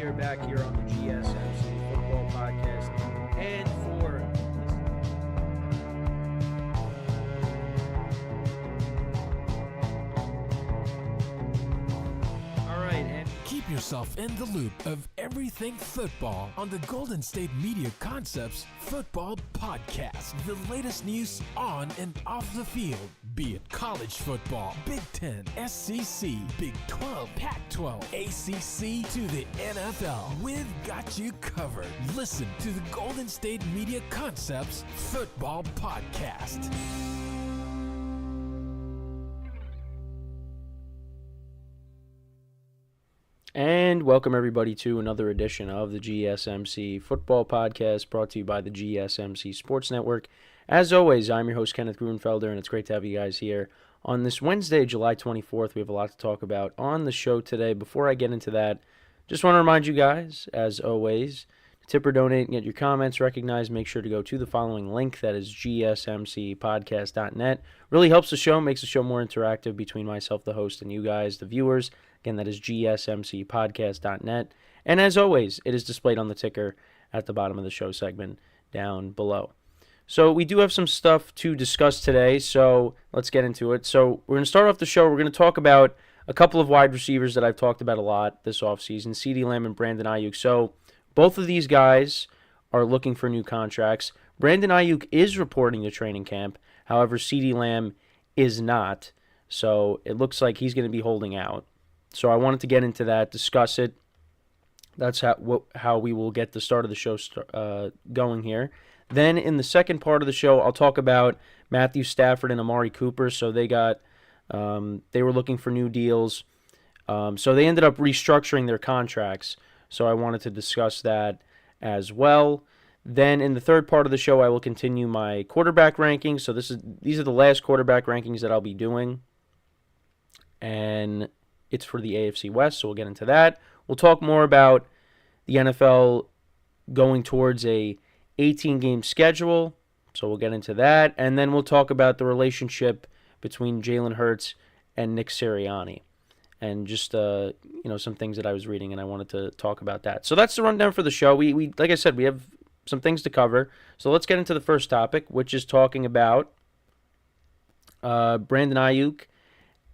are back here on the GSMC Football Podcast. And for keep yourself in the loop of everything football on the Golden State Media Concepts Football Podcast. The latest news on and off the field, be it college football, Big Ten, SEC, Big 12, Pac-12, ACC to the NFL. We've got you covered. Listen to the Golden State Media Concepts Football Podcast. And welcome everybody to another edition of the GSMC Football Podcast, brought to you by the GSMC Sports Network. As always, I'm your host, Kenneth Gruenfelder, and it's great to have you guys here on this Wednesday, July 24th. We have a lot to talk about on the show today. Before I get into that, just want to remind you guys, as always, to tip or donate and get your comments recognized. Make sure to go to the following link, that is gsmcpodcast.net. Really helps the show, makes the show more interactive between myself, the host, and you guys, the viewers. Again, that is gsmcpodcast.net. And as always, it is displayed on the ticker at the bottom of the show segment down below. So we do have some stuff to discuss today, so let's get into it. So we're going to start off the show. We're going to talk about a couple of wide receivers that I've talked about a lot this offseason, CeeDee Lamb and Brandon Aiyuk. So both of these guys are looking for new contracts. Brandon Aiyuk is reporting to training camp. However, CeeDee Lamb is not. So it looks like he's going to be holding out. So I wanted to get into that, discuss it. That's how we will get the start of the show going here. Then in the second part of the show, I'll talk about Matthew Stafford and Amari Cooper. So they were looking for new deals. So they ended up restructuring their contracts. So I wanted to discuss that as well. Then in the third part of the show, I will continue my quarterback rankings. So these are the last quarterback rankings that I'll be doing. And it's for the AFC West, so we'll get into that. We'll talk more about the NFL going towards a 18-game schedule, so we'll get into that. And then we'll talk about the relationship between Jalen Hurts and Nick Sirianni, and just some things that I was reading, and I wanted to talk about that. So that's the rundown for the show. We like I said, we have some things to cover. So let's get into the first topic, which is talking about Brandon Aiyuk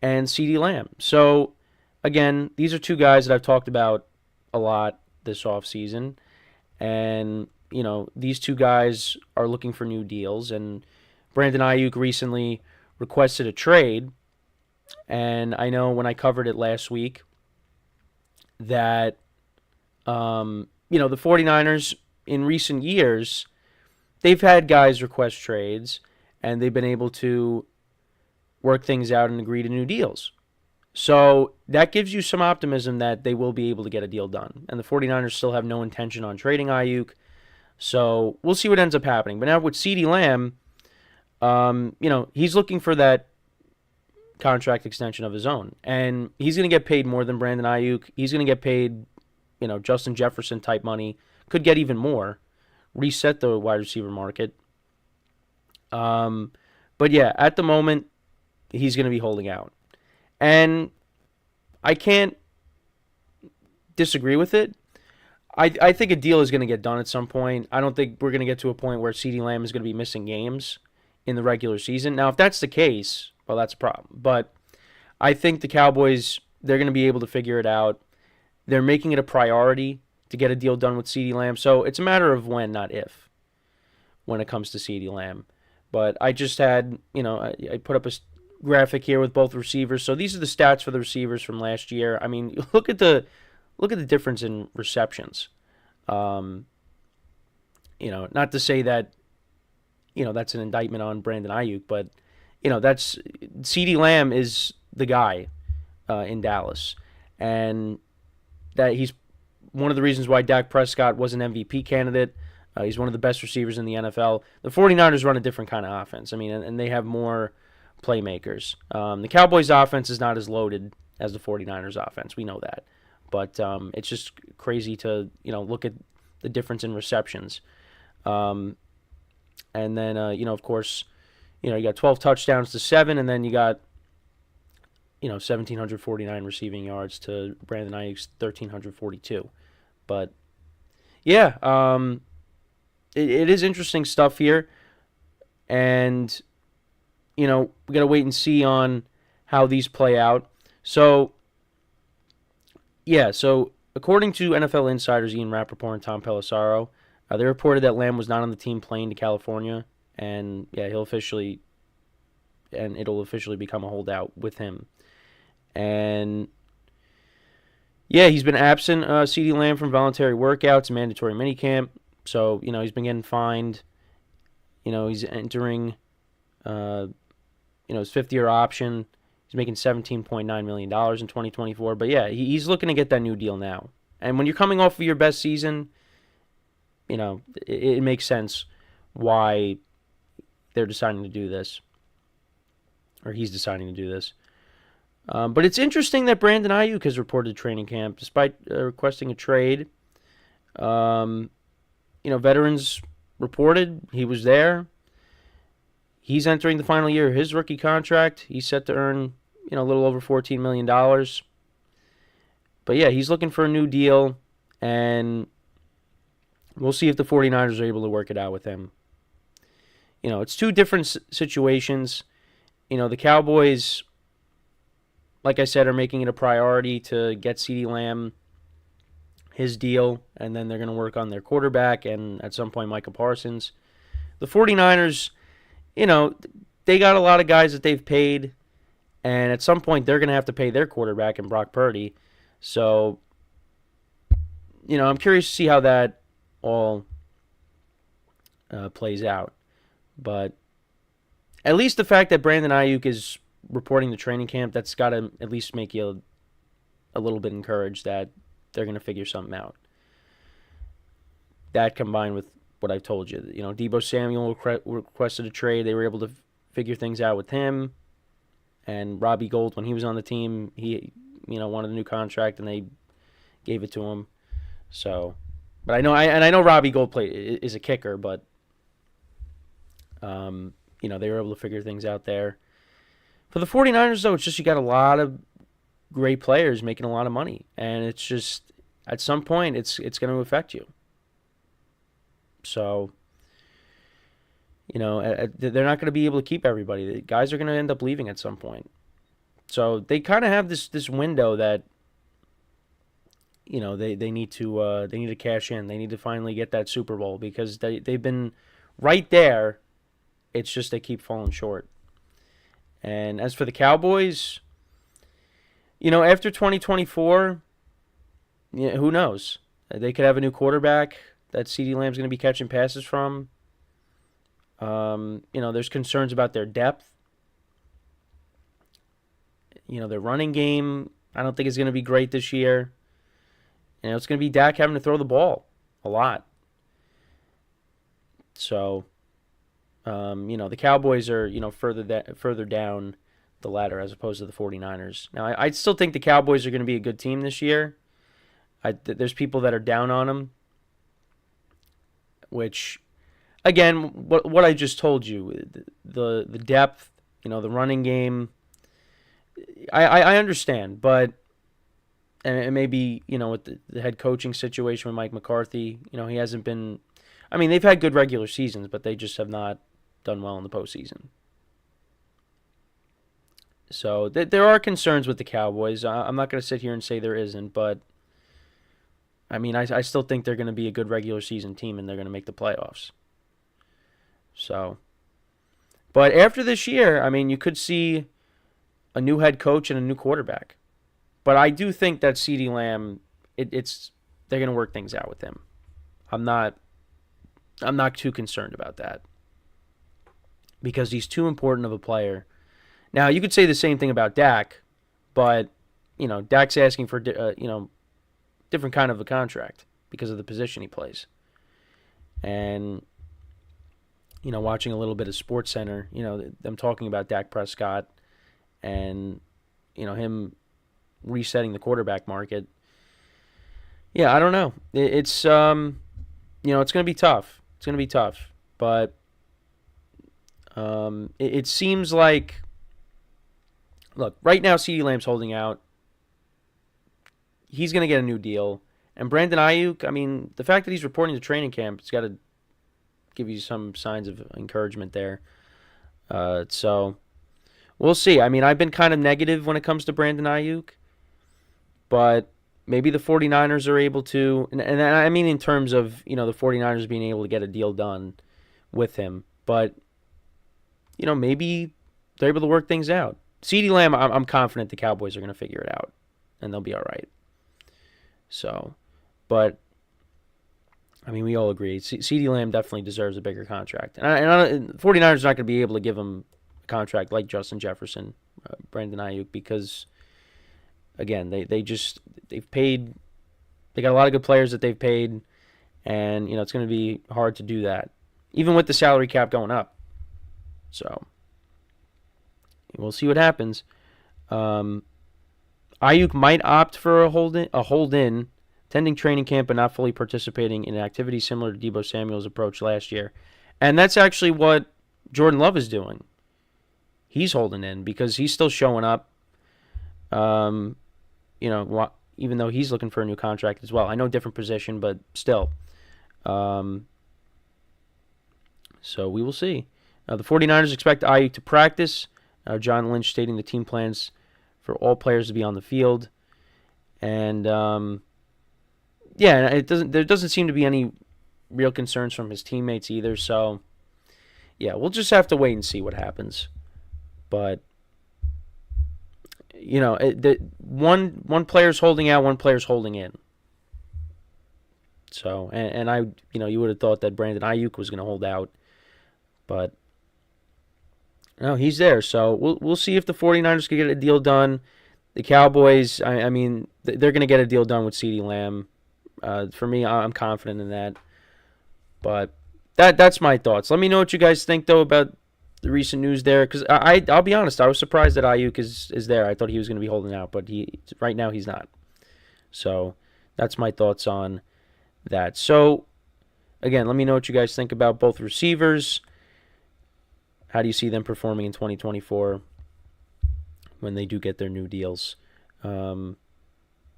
and CeeDee Lamb. So again, these are two guys that I've talked about a lot this offseason. And, these two guys are looking for new deals. And Brandon Aiyuk recently requested a trade. And I know when I covered it last week that, the 49ers in recent years, they've had guys request trades. And they've been able to work things out and agree to new deals. So that gives you some optimism that they will be able to get a deal done. And the 49ers still have no intention on trading Aiyuk. So we'll see what ends up happening. But now with CeeDee Lamb, he's looking for that contract extension of his own. And he's going to get paid more than Brandon Aiyuk. He's going to get paid, Justin Jefferson type money. Could get even more. Reset the wide receiver market. But yeah, at the moment, he's going to be holding out. And I can't disagree with it. I think a deal is going to get done at some point. I don't think we're going to get to a point where CeeDee Lamb is going to be missing games in the regular season. Now, if that's the case, well, that's a problem. But I think the Cowboys, they're going to be able to figure it out. They're making it a priority to get a deal done with CeeDee Lamb. So it's a matter of when, not if, when it comes to CeeDee Lamb. But I just had, I put up a graphic here with both receivers. So these are the stats for the receivers from last year. I mean, look at the difference in receptions. Not to say that, that's an indictment on Brandon Aiyuk, but that's CeeDee Lamb is the guy in Dallas, and that he's one of the reasons why Dak Prescott was an MVP candidate. He's one of the best receivers in the NFL. The 49ers run a different kind of offense. I mean, and they have more playmakers. The Cowboys' offense is not as loaded as the 49ers' offense. We know that. But it's just crazy to, look at the difference in receptions. And then, of course, you got 12 touchdowns to 7, and then you got, 1,749 receiving yards to Brandon Aiyuk's 1,342. But yeah, it is interesting stuff here, and we got to wait and see on how these play out. So yeah, so according to NFL insiders Ian Rappaport and Tom Pelissero, they reported that Lamb was not on the team plane to California, and yeah, it'll officially become a holdout with him. And yeah, he's been absent, CeeDee Lamb, from voluntary workouts, mandatory minicamp. So he's been getting fined. He's entering, his fifth-year option. He's making $17.9 million in 2024. But yeah, he's looking to get that new deal now. And when you're coming off of your best season, it makes sense why they're deciding to do this. Or he's deciding to do this. But it's interesting that Brandon Aiyuk has reported training camp despite requesting a trade. Veterans reported he was there. He's entering the final year of his rookie contract. He's set to earn, a little over $14 million. But yeah, he's looking for a new deal, and we'll see if the 49ers are able to work it out with him. It's two different situations. The Cowboys, like I said, are making it a priority to get CeeDee Lamb his deal, and then they're going to work on their quarterback and at some point Micah Parsons. The 49ers, they got a lot of guys that they've paid, and at some point they're going to have to pay their quarterback and Brock Purdy. So, I'm curious to see how that all plays out. But at least the fact that Brandon Aiyuk is reporting the training camp, that's got to at least make you a little bit encouraged that they're going to figure something out. That combined with what I've told you. Deebo Samuel requested a trade. They were able to figure things out with him. And Robbie Gould, when he was on the team, he wanted a new contract, and they gave it to him. So, but I know Robbie Gould is a kicker, but they were able to figure things out there. For the 49ers, though, it's just you got a lot of great players making a lot of money, and it's just at some point it's going to affect you. So, they're not going to be able to keep everybody. The guys are going to end up leaving at some point. So they kind of have this window that they need to cash in. They need to finally get that Super Bowl because they've been right there. It's just they keep falling short. And as for the Cowboys, after 2024, who knows? They could have a new quarterback that CeeDee Lamb's going to be catching passes from. There's concerns about their depth. Their running game, I don't think is going to be great this year. It's going to be Dak having to throw the ball a lot. So, the Cowboys are, further down the ladder as opposed to the 49ers. Now, I still think the Cowboys are going to be a good team this year. There's people that are down on them, which, again, what I just told you, the depth, the running game, I understand, but and maybe, with the head coaching situation with Mike McCarthy, he hasn't been, they've had good regular seasons, but they just have not done well in the postseason. So there are concerns with the Cowboys. I'm not going to sit here and say there isn't, but I still think they're going to be a good regular season team and they're going to make the playoffs. So, but after this year, you could see a new head coach and a new quarterback. But I do think that CeeDee Lamb, they're going to work things out with him. I'm not too concerned about that because he's too important of a player. Now, you could say the same thing about Dak, but, Dak's asking for, different kind of a contract because of the position he plays. And, watching a little bit of SportsCenter, them talking about Dak Prescott and, him resetting the quarterback market. Yeah, I don't know. It's, it's going to be tough. It's going to be tough. But it seems like, look, right now CeeDee Lamb's holding out. He's going to get a new deal. And Brandon Aiyuk, I mean, the fact that he's reporting to training camp, it's got to give you some signs of encouragement there. So we'll see. I mean, I've been kind of negative when it comes to Brandon Aiyuk, but maybe the 49ers are able to, and I mean in terms of, the 49ers being able to get a deal done with him, but, maybe they're able to work things out. CeeDee Lamb, I'm confident the Cowboys are going to figure it out, and they'll be all right. So, but, I mean, we all agree. CeeDee Lamb definitely deserves a bigger contract. And 49ers are not going to be able to give him a contract like Justin Jefferson, Brandon Aiyuk, because, again, they've paid. They got a lot of good players that they've paid, and, it's going to be hard to do that, even with the salary cap going up. So, we'll see what happens. Aiyuk might opt for a hold-in, attending training camp but not fully participating in activities similar to Deebo Samuel's approach last year. And that's actually what Jordan Love is doing. He's holding in because he's still showing up, even though he's looking for a new contract as well. I know different position, but still. So we will see. The 49ers expect Aiyuk to practice. John Lynch stating the team plans for all players to be on the field. And, there doesn't seem to be any real concerns from his teammates either. So, yeah, we'll just have to wait and see what happens. But, one player's holding out, one player's holding in. So, and you would have thought that Brandon Aiyuk was going to hold out. But, no, he's there. So, we'll see if the 49ers can get a deal done. The Cowboys, I mean, they're going to get a deal done with CeeDee Lamb. For me, I'm confident in that. But that's my thoughts. Let me know what you guys think, though, about the recent news there. Because I'll be honest, I was surprised that Aiyuk is there. I thought he was going to be holding out, but right now he's not. So that's my thoughts on that. So, again, let me know what you guys think about both receivers. How do you see them performing in 2024 when they do get their new deals? I'm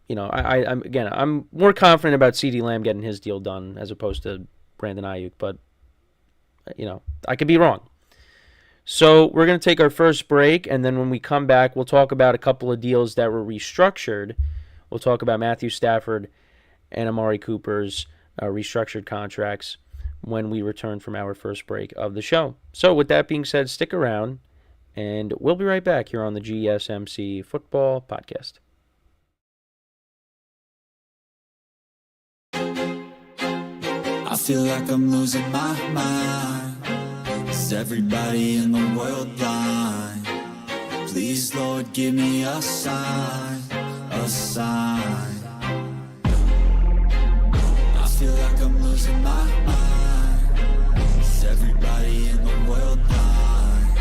more confident about CeeDee Lamb getting his deal done as opposed to Brandon Aiyuk, but I could be wrong. So we're going to take our first break, and then when we come back, we'll talk about a couple of deals that were restructured. We'll talk about Matthew Stafford and Amari Cooper's restructured contracts when we return from our first break of the show. So with that being said, stick around, and we'll be right back here on the GSMC Football Podcast. I feel like I'm losing my mind. Is everybody in the world blind? Please, Lord, give me a sign, a sign. I feel like I'm losing my mind. Is everybody in the world blind?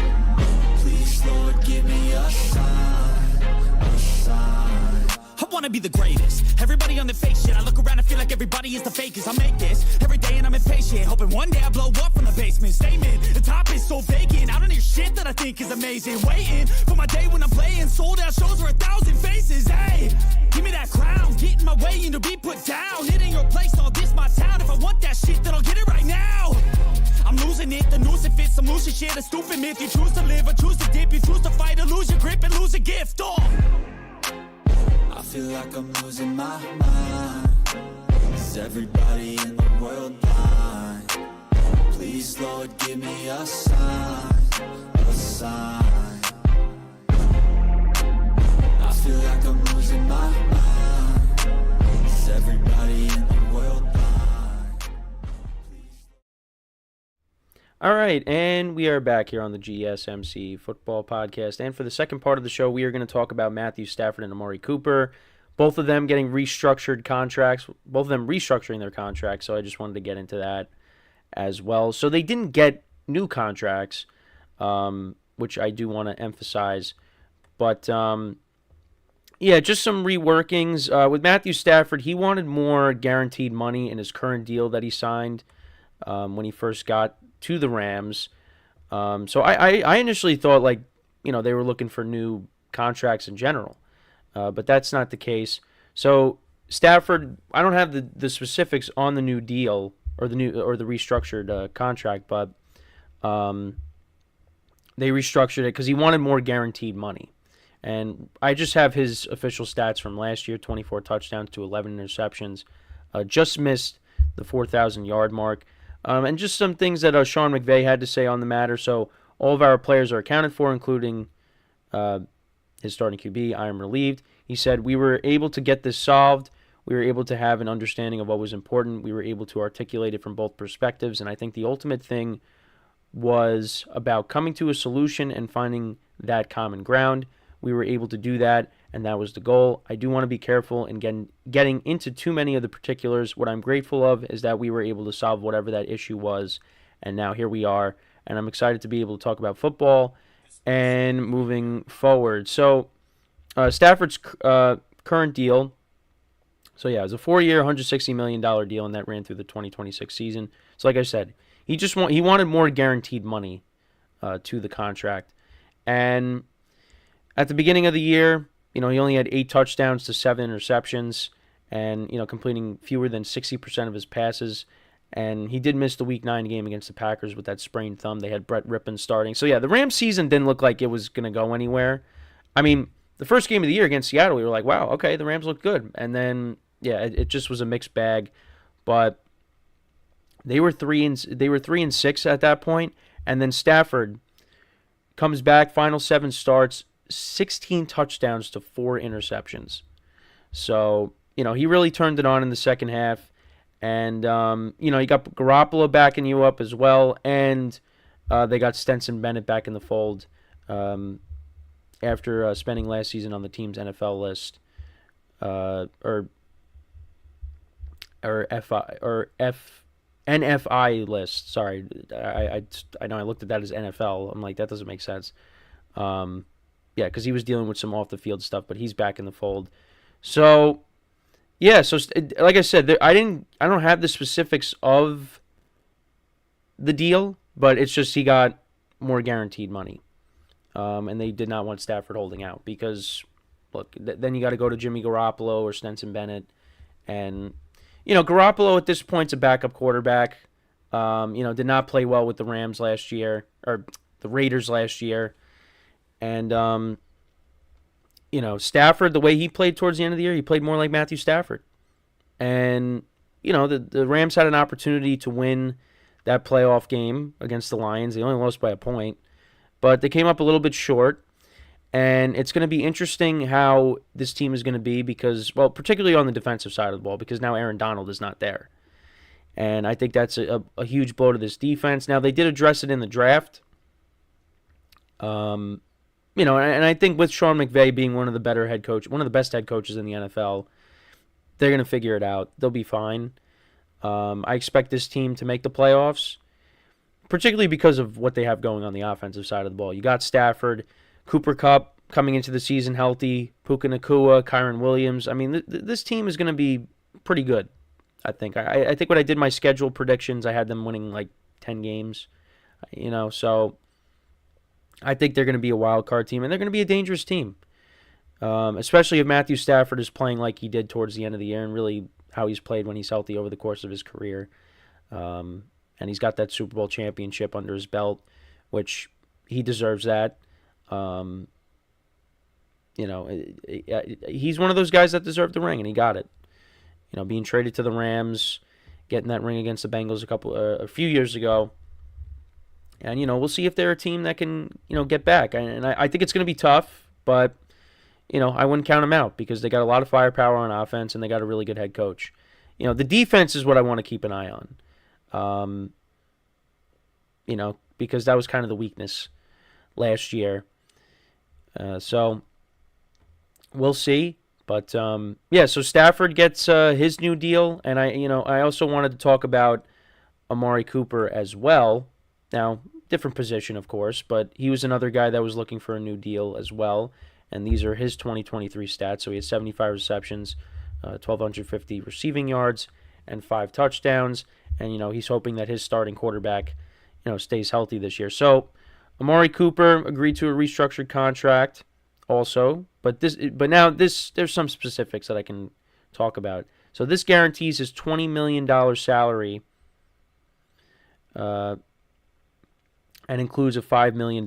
Please, Lord, give me a sign, a sign. I wanna be the greatest. Everybody on the fake shit. I look around and feel like everybody is the fakest. I make this every day and I'm impatient, hoping one day I blow up from the basement. Statement, the top is so vacant. I don't hear shit that I think is amazing. Waiting for my day when I'm playing sold out shows for 1,000 faces. Hey, give me that crown, get in my way and to be put down. It ain't your place, all this my town. If I want that shit, then I'll get it right now. I'm losing it, the noose it fits. I'm losing shit, a stupid myth. You choose to live or choose to dip. You choose to fight or lose your grip and lose a gift. I feel like I'm losing my mind. Is everybody in the world blind? Please, Lord, give me a sign, a sign. I feel like I'm losing my mind. Is everybody in the world blind? All right, and we are back here on the GSMC Football Podcast. And for the second part of the show, we are going to talk about Matthew Stafford and Amari Cooper. Both of them getting restructured contracts, both of them restructuring their contracts, so I just wanted to get into that as well. So they didn't get new contracts, which I do want to emphasize. But, just some reworkings. With Matthew Stafford, he wanted more guaranteed money in his current deal that he signed when he first got to the Rams. So I initially thought, they were looking for new contracts in general. But that's not the case. So Stafford, I don't have the specifics on the new deal or the restructured contract, but they restructured it because he wanted more guaranteed money. And I just have his official stats from last year: 24 touchdowns to 11 interceptions, just missed the 4,000-yard mark, and just some things that Sean McVay had to say on the matter. So all of our players are accounted for, including his starting QB. I am relieved. He said, we were able to get this solved. We were able to have an understanding of what was important. We were able to articulate it from both perspectives. And I think the ultimate thing was about coming to a solution and finding that common ground. We were able to do that, and that was the goal. I do want to be careful in getting into too many of the particulars. What I'm grateful of is that we were able to solve whatever that issue was, and now here we are. And I'm excited to be able to talk about football and moving forward. So Stafford's current deal, so yeah, it was a 4-year, $160 million deal, and that ran through the 2026 season. So like I said, he wanted more guaranteed money to the contract. And at the beginning of the year, he only had 8 touchdowns to 7 interceptions and, completing fewer than 60% of his passes. And he did miss the Week 9 game against the Packers with that sprained thumb. They had Brett Rippon starting. So, yeah, the Rams season didn't look like it was going to go anywhere. I mean, the first game of the year against Seattle, we were like, wow, okay, the Rams look good. And then, yeah, it just was a mixed bag. But they were 3-6 at that point. And then Stafford comes back, final 7 starts, 16 touchdowns to 4 interceptions. So, he really turned it on in the second half. And, you got Garoppolo backing you up as well. And they got Stetson Bennett back in the fold after spending last season on the team's NFL list. NFI list. Sorry. I know I looked at that as NFL. I'm like, that doesn't make sense. Yeah, because he was dealing with some off-the-field stuff, but he's back in the fold. So... yeah, so like I said, I don't have the specifics of the deal, but it's just he got more guaranteed money, and they did not want Stafford holding out because, look, then you got to go to Jimmy Garoppolo or Stetson Bennett, and Garoppolo at this point's a backup quarterback. Did not play well with the Rams last year or the Raiders last year, and Stafford, the way he played towards the end of the year, he played more like Matthew Stafford. And, the Rams had an opportunity to win that playoff game against the Lions. They only lost by a point. But they came up a little bit short. And it's going to be interesting how this team is going to be because, well, particularly on the defensive side of the ball, because now Aaron Donald is not there. And I think that's a huge blow to this defense. Now, they did address it in the draft. And I think with Sean McVay being one of the best head coaches in the NFL, they're going to figure it out. They'll be fine. I expect this team to make the playoffs, particularly because of what they have going on the offensive side of the ball. You got Stafford, Cooper Kupp coming into the season healthy, Puka Nacua, Kyron Williams. I mean, this team is going to be pretty good, I think. I think when I did my schedule predictions, I had them winning like 10 games, so... I think they're going to be a wild card team, and they're going to be a dangerous team, especially if Matthew Stafford is playing like he did towards the end of the year and really how he's played when he's healthy over the course of his career. And he's got that Super Bowl championship under his belt, which he deserves that. He's one of those guys that deserved the ring, and he got it. Being traded to the Rams, getting that ring against the Bengals a few years ago. And, we'll see if they're a team that can, get back. And I think it's going to be tough, but, I wouldn't count them out because they got a lot of firepower on offense and they got a really good head coach. The defense is what I want to keep an eye on, because that was kind of the weakness last year. So we'll see. But, so Stafford gets his new deal. And, I also wanted to talk about Amari Cooper as well. Now, different position, of course, but he was another guy that was looking for a new deal as well, and these are his 2023 stats. So he had 75 receptions, 1,250 receiving yards, and 5 touchdowns, and, he's hoping that his starting quarterback, stays healthy this year. So Amari Cooper agreed to a restructured contract also, but now there's some specifics that I can talk about. So this guarantees his $20 million salary and includes a $5 million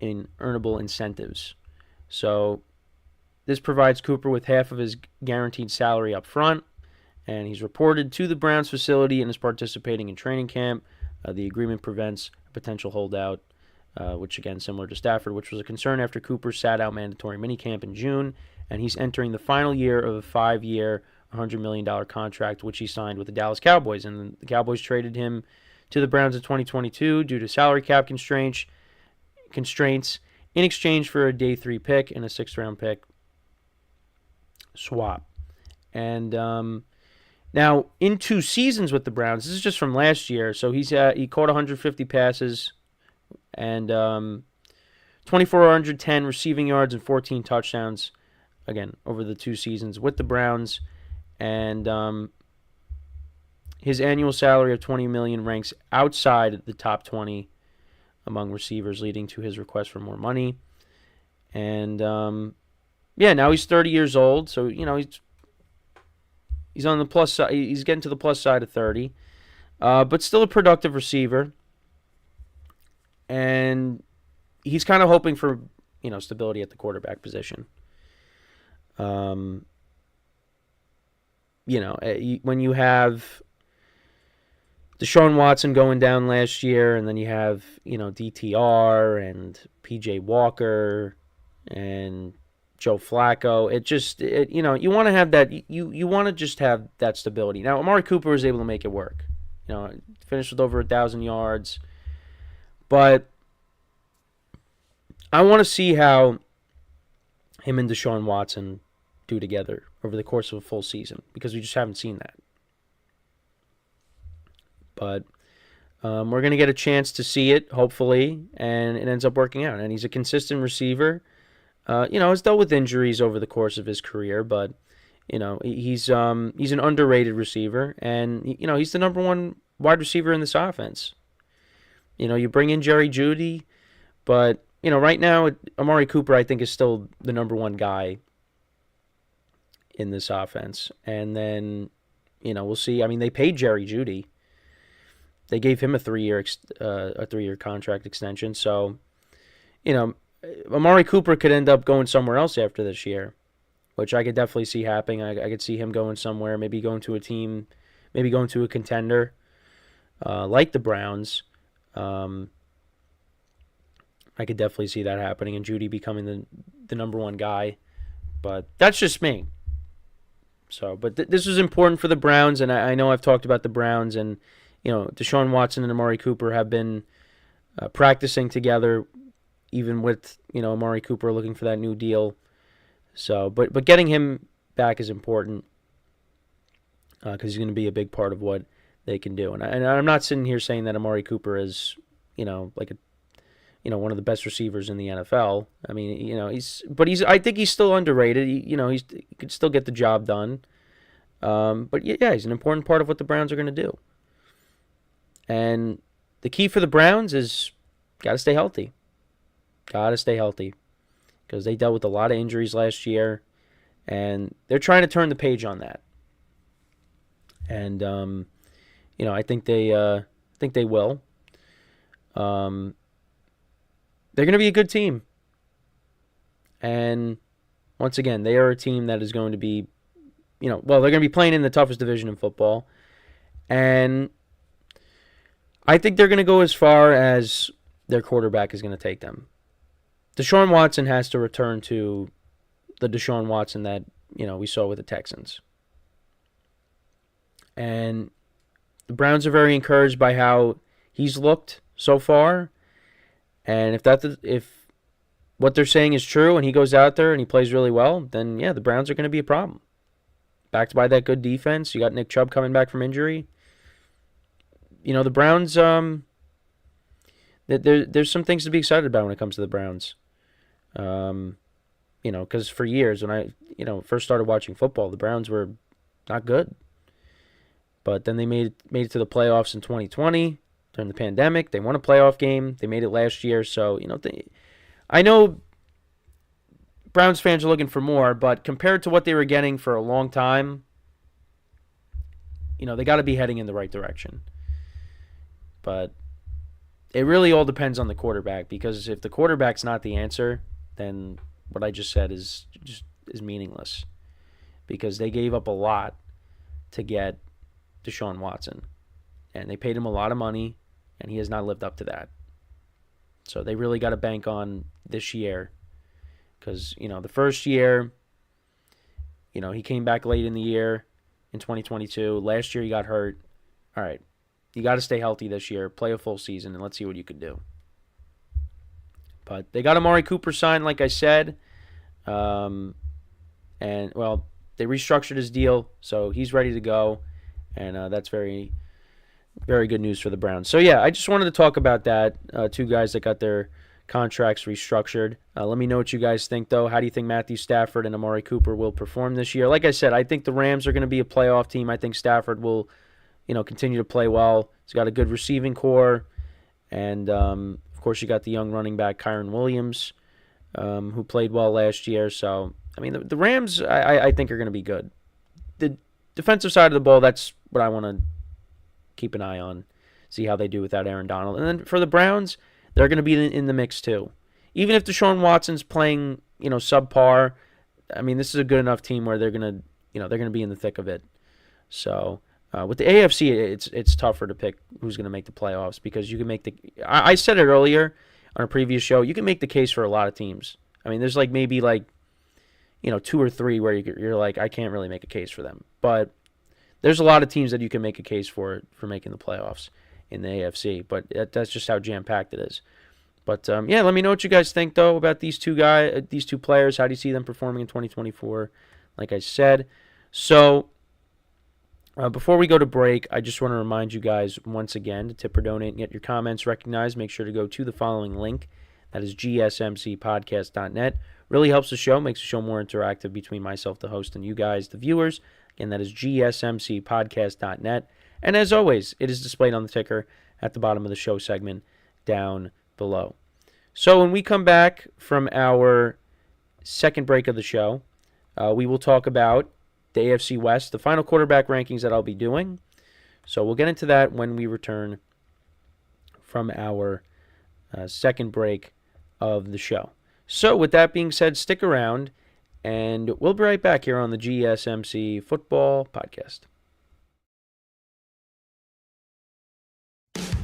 in earnable incentives. So this provides Cooper with half of his guaranteed salary up front, and he's reported to the Browns facility and is participating in training camp. The agreement prevents a potential holdout, which again, similar to Stafford, which was a concern after Cooper sat out mandatory minicamp in June, and he's entering the final year of a 5-year, $100 million contract, which he signed with the Dallas Cowboys. And the Cowboys traded him to the Browns in 2022 due to salary cap constraints in exchange for a day 3 pick and a 6th-round pick swap. And now, in 2 seasons with the Browns, this is just from last year, so he caught 150 passes and 2,410 receiving yards and 14 touchdowns, again, over the 2 seasons with the Browns. And his annual salary of $20 million ranks outside the top 20 among receivers, leading to his request for more money. And now he's 30 years old, so he's on the plus side. He's getting to the plus side of 30, but still a productive receiver. And he's kind of hoping for stability at the quarterback position. When you have Deshaun Watson going down last year, and then you have, DTR and PJ Walker and Joe Flacco. You want to have that. You want to just have that stability. Now, Amari Cooper was able to make it work. Finished with over 1,000 yards. But I want to see how him and Deshaun Watson do together over the course of a full season, because we just haven't seen that. But we're going to get a chance to see it, hopefully, and it ends up working out. And he's a consistent receiver. He's dealt with injuries over the course of his career, but he's an underrated receiver, and he's the number 1 wide receiver in this offense. You bring in Jerry Jeudy, but right now Amari Cooper, I think, is still the number 1 guy in this offense. And then we'll see. I mean, they paid Jerry Jeudy. They gave him a 3-year contract extension. So, Amari Cooper could end up going somewhere else after this year, which I could definitely see happening. I could see him going somewhere, maybe going to a team, maybe going to a contender like the Browns. I could definitely see that happening, and Jeudy becoming the number 1 guy. But that's just me. So, but this is important for the Browns, and I know I've talked about the Browns, and Deshaun Watson and Amari Cooper have been practicing together, even with Amari Cooper looking for that new deal. So, but getting him back is important because he's going to be a big part of what they can do. And I'm not sitting here saying that Amari Cooper is one of the best receivers in the NFL. I mean, I think he's still underrated. He could still get the job done. But yeah, he's an important part of what the Browns are going to do. And the key for the Browns is got to stay healthy. Got to stay healthy, because they dealt with a lot of injuries last year, and they're trying to turn the page on that. And I think they will. They're going to be a good team. And once again, they are a team that is going to be, they're going to be playing in the toughest division in football. And I think they're going to go as far as their quarterback is going to take them. Deshaun Watson has to return to the Deshaun Watson that, we saw with the Texans. And the Browns are very encouraged by how he's looked so far. And if what they're saying is true and he goes out there and he plays really well, then yeah, the Browns are going to be a problem. Backed by that good defense, you got Nick Chubb coming back from injury. The Browns, there's some things to be excited about when it comes to the Browns. Because for years when I, first started watching football, the Browns were not good. But then they made it to the playoffs in 2020 during the pandemic. They won a playoff game. They made it last year. So, I know Browns fans are looking for more, but compared to what they were getting for a long time, they got to be heading in the right direction. But it really all depends on the quarterback, because if the quarterback's not the answer, then what I just said is meaningless, because they gave up a lot to get Deshaun Watson, and they paid him a lot of money, and he has not lived up to that. So they really got to bank on this year, because the first year, he came back late in the year in 2022. Last year he got hurt. All right, you got to stay healthy this year, play a full season, and let's see what you can do. But they got Amari Cooper signed, like I said, and they restructured his deal, so he's ready to go, and that's very, very good news for the Browns. So yeah, I just wanted to talk about that. Two guys that got their contracts restructured. Let me know what you guys think, though. How do you think Matthew Stafford and Amari Cooper will perform this year? Like I said, I think the Rams are going to be a playoff team. I think Stafford will, continue to play well. He's got a good receiving core, and of course you got the young running back Kyron Williams, who played well last year. So I mean, the Rams, I think, are going to be good. The defensive side of the ball, that's what I want to keep an eye on, see how they do without Aaron Donald. And then for the Browns, they're going to be in the mix too. Even if Deshaun Watson's playing, subpar, I mean, this is a good enough team where they're going to be in the thick of it. So with the AFC, it's tougher to pick who's going to make the playoffs, because you can make I said it earlier on a previous show, you can make the case for a lot of teams. I mean, there's maybe 2 or 3 where you're like, I can't really make a case for them. But there's a lot of teams that you can make a case for making the playoffs in the AFC. But that's just how jam-packed it is. But, let me know what you guys think, though, about these two players. How do you see them performing in 2024, like I said? So before we go to break, I just want to remind you guys once again to tip or donate and get your comments recognized. Make sure to go to the following link. That is gsmcpodcast.net. Really helps the show, makes the show more interactive between myself, the host, and you guys, the viewers. Again, that is gsmcpodcast.net. And as always, it is displayed on the ticker at the bottom of the show segment down below. So when we come back from our second break of the show, we will talk about the AFC West, the final quarterback rankings that I'll be doing. So we'll get into that when we return from our second break of the show. So with that being said, stick around, and we'll be right back here on the GSMC Football Podcast.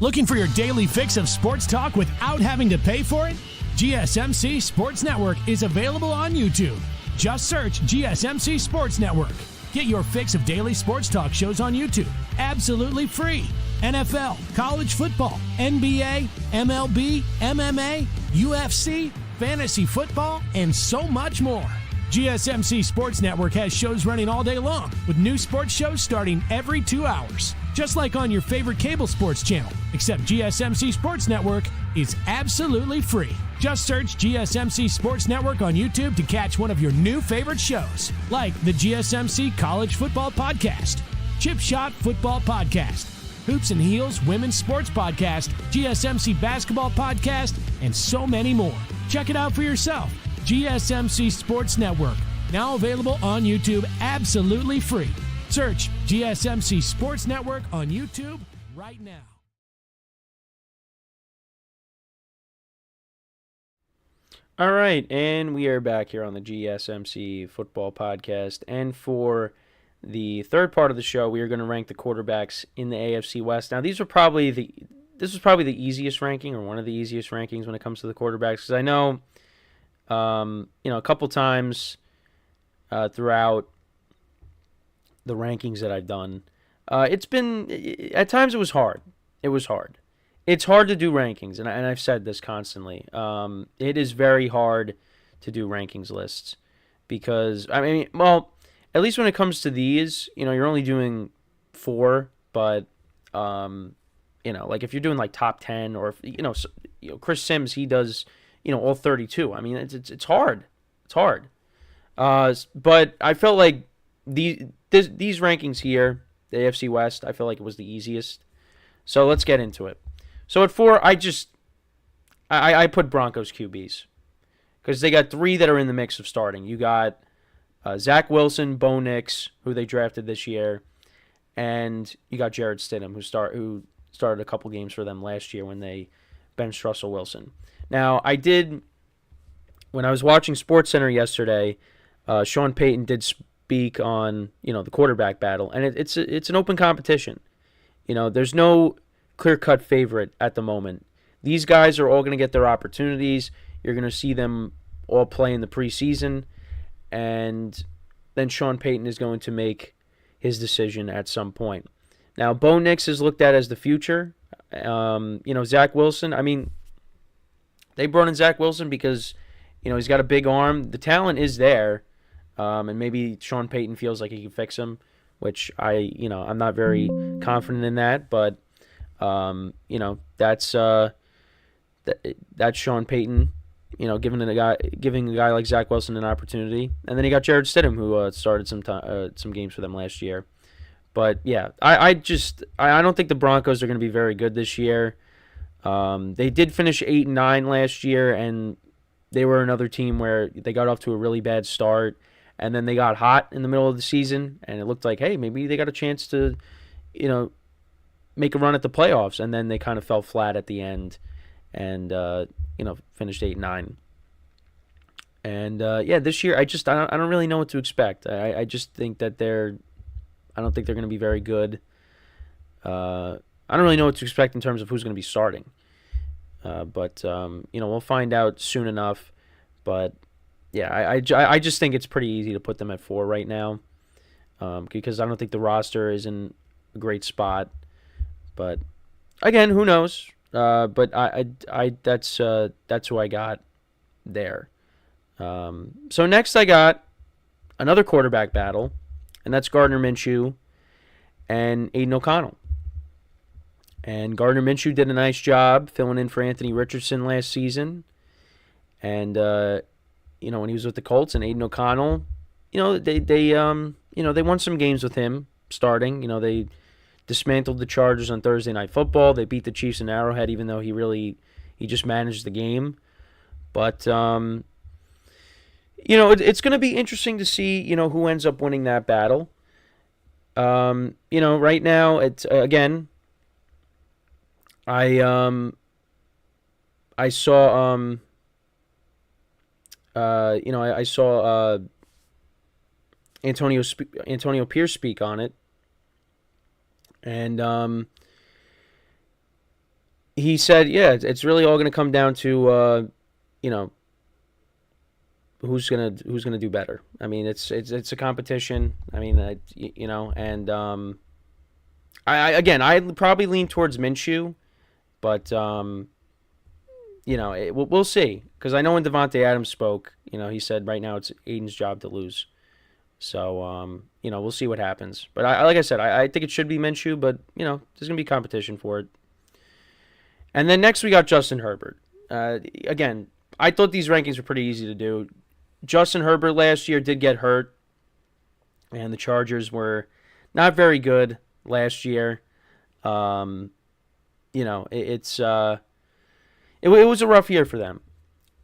Looking for your daily fix of sports talk without having to pay for it? GSMC Sports Network is available on YouTube. Just search GSMC Sports Network. Get your fix of daily sports talk shows on YouTube, absolutely free. NFL, college football, NBA, MLB, MMA, UFC, fantasy football, and so much more. GSMC Sports Network has shows running all day long, with new sports shows starting every 2 hours. Just like on your favorite cable sports channel, except GSMC Sports Network is absolutely free. Just search GSMC Sports Network on YouTube to catch one of your new favorite shows, like the GSMC College Football Podcast, Chip Shot Football Podcast, Hoops and Heels Women's Sports Podcast, GSMC Basketball Podcast, and so many more. Check it out for yourself. GSMC Sports Network, now available on YouTube absolutely free. Search GSMC Sports Network on YouTube right now. All right, and we are back here on the GSMC Football Podcast. And for the third part of the show, we are going to rank the quarterbacks in the AFC West. Now, this was probably the easiest ranking, or one of the easiest rankings when it comes to the quarterbacks, because I know, a couple times throughout the rankings that I've done, it's been, at times it was hard. It was hard. It's hard to do rankings, and I've said this constantly. It is very hard to do rankings lists because, at least when it comes to these, you're only doing 4, but, like if you're doing like top 10 or, Chris Sims, he does, all 32. I mean, it's hard. It's hard. But I felt like these rankings here, the AFC West, I feel like it was the easiest. So let's get into it. So at 4, I put Broncos QBs because they got 3 that are in the mix of starting. You got Zach Wilson, Bo Nix, who they drafted this year, and you got Jared Stidham, who started a couple games for them last year when they benched Russell Wilson. Now, when I was watching SportsCenter yesterday, Sean Payton did speak on, the quarterback battle, and it's an open competition. There's no clear-cut favorite at the moment. These guys are all going to get their opportunities. You're going to see them all play in the preseason, and then Sean Payton is going to make his decision at some point. Now, Bo Nix is looked at as the future. Zach Wilson, they brought in Zach Wilson because, he's got a big arm. The talent is there, and maybe Sean Payton feels like he can fix him, which I'm not very confident in that, but, that's Sean Payton, giving a guy like Zach Wilson an opportunity. And then he got Jared Stidham, who started some games for them last year. But yeah, I don't think the Broncos are going to be very good this year. They did finish 8-9 last year, and they were another team where they got off to a really bad start, and then they got hot in the middle of the season, and it looked like, hey, maybe they got a chance to, make a run at the playoffs, and then they kind of fell flat at the end, and finished 8-9. And this year I don't really know what to expect. I just think that I don't think they're going to be very good. I don't really know what to expect in terms of who's going to be starting. But we'll find out soon enough. But yeah, I just think it's pretty easy to put them at 4 right now, because I don't think the roster is in a great spot. But again, who knows? But that's who I got there. So next I got another quarterback battle, and that's Gardner Minshew and Aiden O'Connell. And Gardner Minshew did a nice job filling in for Anthony Richardson last season. And when he was with the Colts, and Aiden O'Connell, they won some games with him starting. They dismantled the Chargers on Thursday Night Football. They beat the Chiefs in Arrowhead, even though he just managed the game. But it's going to be interesting to see who ends up winning that battle. Right now it's again. I saw I saw Antonio Pierce speak on it, and he said, it's really all going to come down to who's gonna do better. It's a competition. And I probably lean towards Minshew, but we'll see, because I know when Devontae Adams spoke, he said right now it's Aiden's job to lose. So we'll see what happens. But like I said, I think it should be Minshew, but there's gonna be competition for it. And then next we got Justin Herbert. Again, I thought these rankings were pretty easy to do. Justin Herbert last year did get hurt, and the Chargers were not very good last year. It was a rough year for them.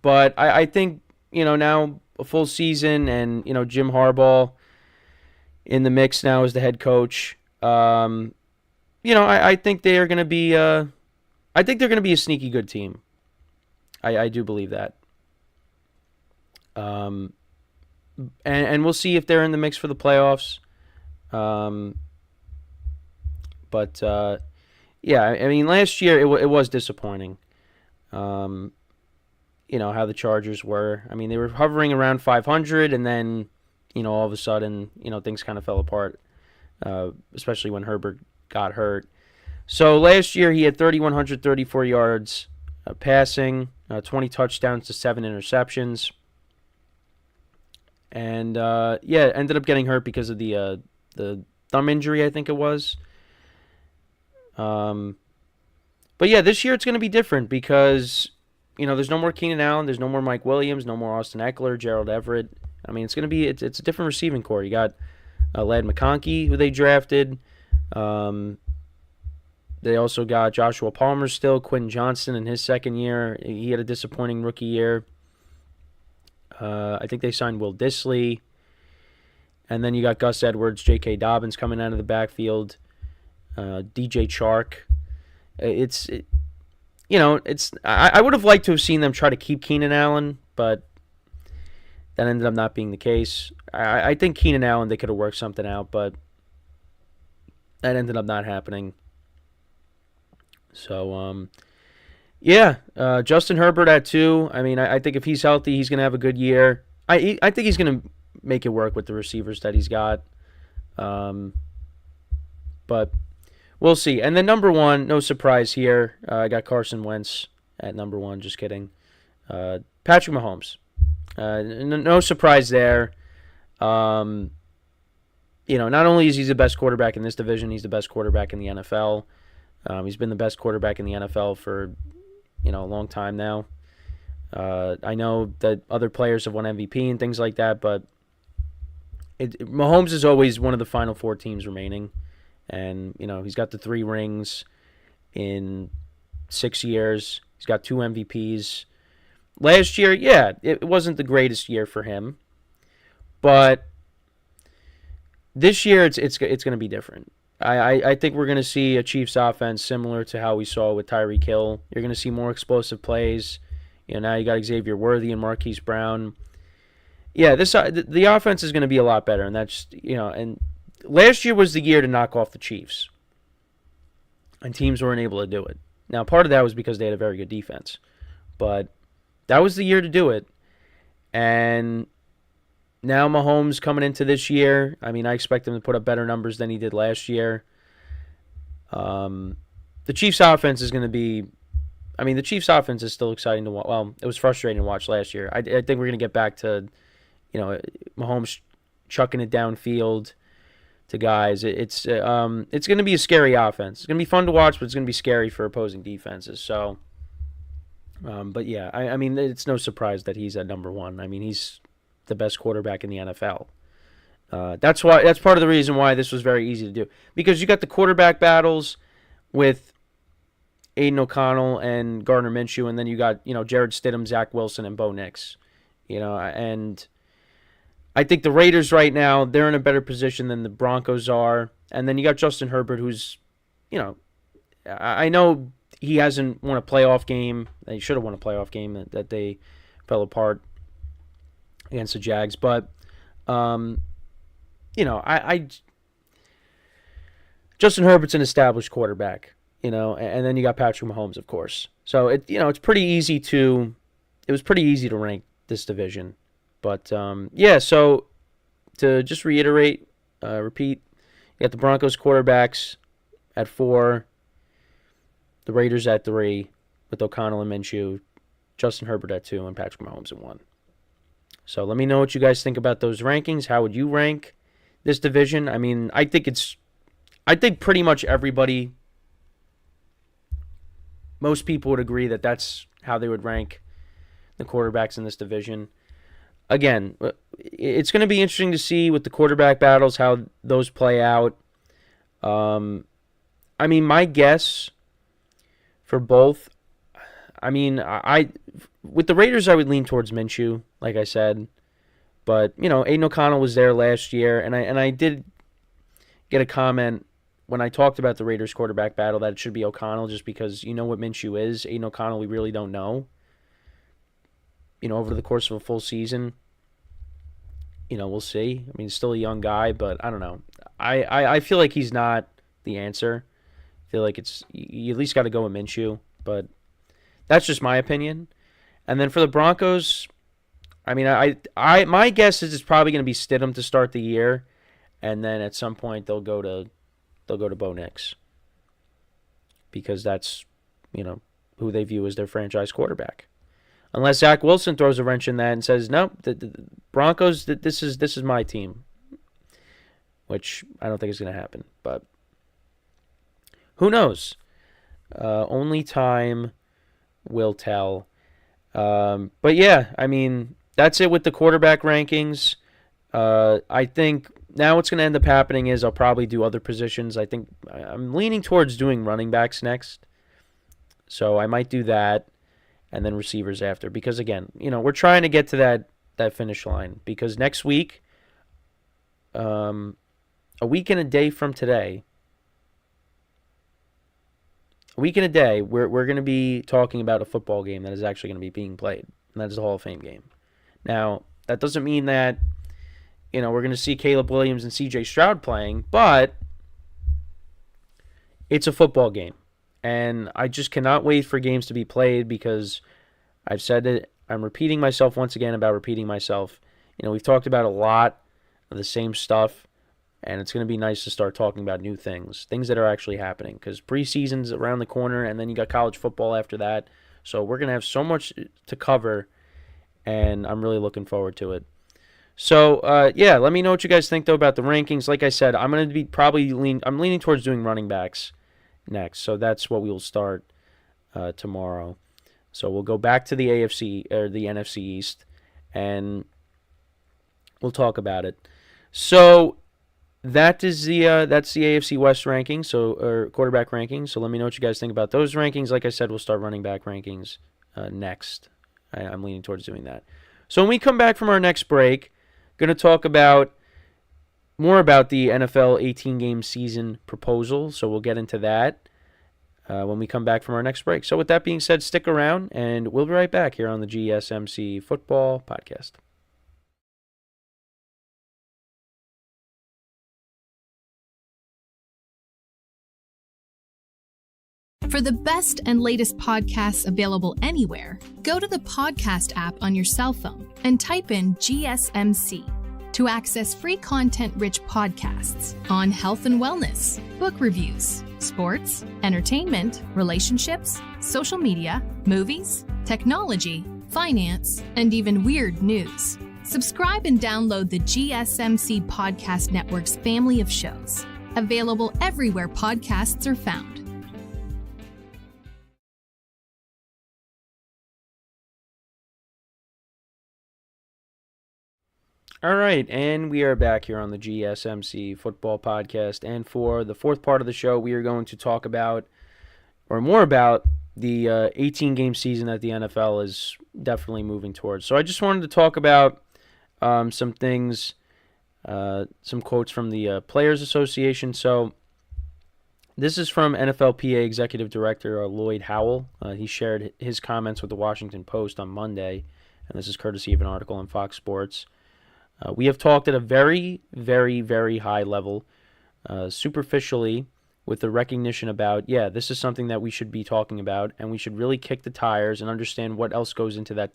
But I think, now a full season, and, Jim Harbaugh in the mix now as the head coach, I think they are going to be I think they're going to be a sneaky good team. I do believe that. And we'll see if they're in the mix for the playoffs. But last year it was disappointing. How the Chargers were. They were hovering around 500, and then, all of a sudden, things kind of fell apart, especially when Herbert got hurt. So last year he had 3,134 yards passing, 20 touchdowns to 7 interceptions. And ended up getting hurt because of the thumb injury, I think it was. But yeah, this year it's going to be different because there's no more Keenan Allen, there's no more Mike Williams, no more Austin Eckler, Gerald Everett. It's going to be it's a different receiving core. You got Ladd McConkey, who they drafted. They also got Joshua Palmer still, Quentin Johnston in his second year. He had a disappointing rookie year. I think they signed Will Dissly. And then you got Gus Edwards, J.K. Dobbins coming out of the backfield, DJ Chark. I would have liked to have seen them try to keep Keenan Allen, but that ended up not being the case. I think Keenan Allen, they could have worked something out, but that ended up not happening. So, Justin Herbert at 2. I mean, I think if he's healthy, he's going to have a good year. I think he's going to make it work with the receivers that he's got. But we'll see. And then number 1, no surprise here. I got Carson Wentz at number 1. Just kidding. Patrick Mahomes. No surprise there. Not only is he the best quarterback in this division, he's the best quarterback in the NFL. He's been the best quarterback in the NFL for, a long time now. I know that other players have won MVP and things like that, but Mahomes is always one of the final 4 teams remaining. And, he's got the 3 rings in 6 years. He's got 2 MVPs. Last year, it wasn't the greatest year for him. But this year, it's going to be different. I think we're going to see a Chiefs offense similar to how we saw with Tyreek Hill. You're going to see more explosive plays. Now you got Xavier Worthy and Marquise Brown. Yeah, the offense is going to be a lot better, and that's and last year was the year to knock off the Chiefs, and teams weren't able to do it. Now, part of that was because they had a very good defense, but that was the year to do it. And now Mahomes coming into this year, I mean, I expect him to put up better numbers than he did last year. The Chiefs' offense is going to be. I mean, the Chiefs' offense is still exciting to watch. Well, it was frustrating to watch last year. I think we're going to get back to, Mahomes chucking it downfield to guys. It's going to be a scary offense. It's going to be fun to watch, but it's going to be scary for opposing defenses. So, but yeah, I mean, it's no surprise that he's at number 1. I mean, he's the best quarterback in the NFL. That's part of the reason why this was very easy to do, because you got the quarterback battles with Aiden O'Connell and Gardner Minshew, and then you got, Jared Stidham, Zach Wilson, and Bo Nix. And I think the Raiders right now, they're in a better position than the Broncos are. And then you got Justin Herbert, who's, I know he hasn't won a playoff game. He should have won a playoff game that they fell apart against the Jags. But, Justin Herbert's an established quarterback. And then you got Patrick Mahomes, of course. So it was pretty easy to rank this division. But so to just repeat, you got the Broncos quarterbacks at 4, the Raiders at 3 with O'Connell and Minshew, Justin Herbert at 2, and Patrick Mahomes at 1. So let me know what you guys think about those rankings. How would you rank this division? I mean, I think pretty much everybody. Most people would agree that that's how they would rank the quarterbacks in this division. Again, it's going to be interesting to see with the quarterback battles how those play out. I mean, my guess for both, I mean, with the Raiders, I would lean towards Minshew, like I said. But, Aiden O'Connell was there last year, and I did get a comment when I talked about the Raiders quarterback battle that it should be O'Connell, just because you know what Minshew is. Aiden O'Connell, we really don't know. Over the course of a full season, we'll see. I mean, he's still a young guy, but I don't know. I feel like he's not the answer. I feel like you at least got to go with Minshew, but that's just my opinion. And then for the Broncos, I mean, my guess is it's probably going to be Stidham to start the year, and then at some point they'll go to Bo Nix, because that's who they view as their franchise quarterback. Unless Zach Wilson throws a wrench in that and says, no, the Broncos, this is my team, which I don't think is going to happen. But who knows? Only time will tell. But yeah, I mean, that's it with the quarterback rankings. I think now what's going to end up happening is I'll probably do other positions. I think I'm leaning towards doing running backs next. So I might do that. And then receivers after. Because, again, we're trying to get to that that finish line, because next week, a week and a day from today, we're going to be talking about a football game that is actually going to be being played, and that is the Hall of Fame game. Now, that doesn't mean that, we're going to see Caleb Williams and C.J. Stroud playing, but it's a football game, and I just cannot wait for games to be played, because I've said it, I'm repeating myself once again about repeating myself. We've talked about a lot of the same stuff, and it's going to be nice to start talking about new things that are actually happening, because preseason's around the corner, and then you got college football after that. So we're going to have so much to cover, and I'm really looking forward to it. So, let me know what you guys think, though, about the rankings. Like I said, I'm going to be I'm leaning towards doing running backs next. So that's what we'll start tomorrow. So we'll go back to the AFC or the NFC East, and we'll talk about it. So that's the AFC West ranking, or quarterback ranking. So let me know what you guys think about those rankings. Like I said, we'll start running back rankings next. I'm leaning towards doing that. So when we come back from our next break, going to talk more about the NFL 18-game season proposal. So we'll get into that when we come back from our next break. So with that being said, stick around, and we'll be right back here on the GSMC Football Podcast. For the best and latest podcasts available anywhere, go to the podcast app on your cell phone and type in GSMC to access free content-rich podcasts on health and wellness, book reviews, sports, entertainment, relationships, social media, movies, technology, finance, and even weird news. Subscribe and download the GSMC Podcast Network's family of shows, available everywhere podcasts are found. All right, and we are back here on the GSMC Football Podcast, and for the fourth part of the show, we are going to talk about, or more about, the 18-game season that the NFL is definitely moving towards. So I just wanted to talk about some things, some quotes from the Players Association. So this is from NFLPA Executive Director Lloyd Howell. He shared his comments with the Washington Post on Monday, and this is courtesy of an article on Fox Sports. We have talked at a very, very, very high level, superficially, with the recognition about, this is something that we should be talking about, and we should really kick the tires and understand what else goes into that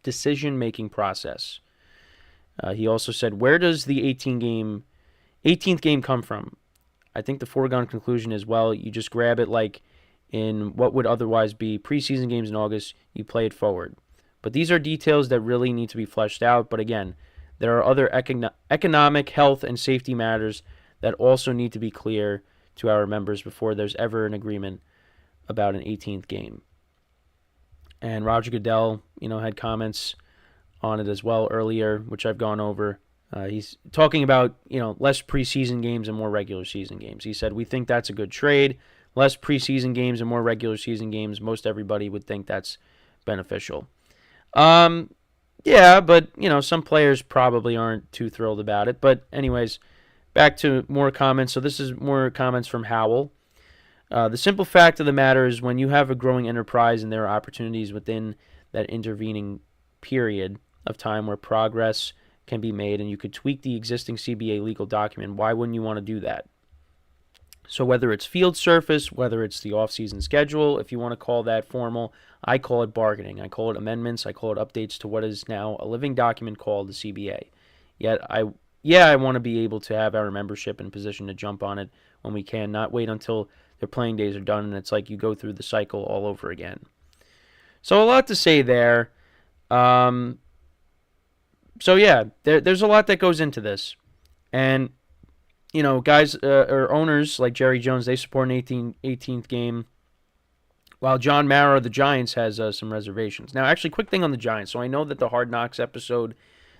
decision-making process. He also said, where does the 18th game come from? I think the foregone conclusion is, you just grab it like in what would otherwise be preseason games in August, you play it forward. But these are details that really need to be fleshed out, but again, there are other economic, health, and safety matters that also need to be clear to our members before there's ever an agreement about an 18th game. And Roger Goodell, had comments on it as well earlier, which I've gone over. He's talking about, less preseason games and more regular season games. He said, we think that's a good trade. Less preseason games and more regular season games. Most everybody would think that's beneficial. Yeah, but, some players probably aren't too thrilled about it. But anyways, back to more comments. So this is more comments from Howell. The simple fact of the matter is when you have a growing enterprise and there are opportunities within that intervening period of time where progress can be made and you could tweak the existing CBA legal document, why wouldn't you want to do that? So whether it's field surface, whether it's the offseason schedule, if you want to call that formal, I call it bargaining. I call it amendments. I call it updates to what is now a living document called the CBA. Yet I want to be able to have our membership in position to jump on it when we can, not wait until their playing days are done and it's like you go through the cycle all over again. So a lot to say there. There's a lot that goes into this. And guys or owners like Jerry Jones, they support an 18th game, while John Mara of the Giants has some reservations. Now, actually, quick thing on the Giants. So I know that the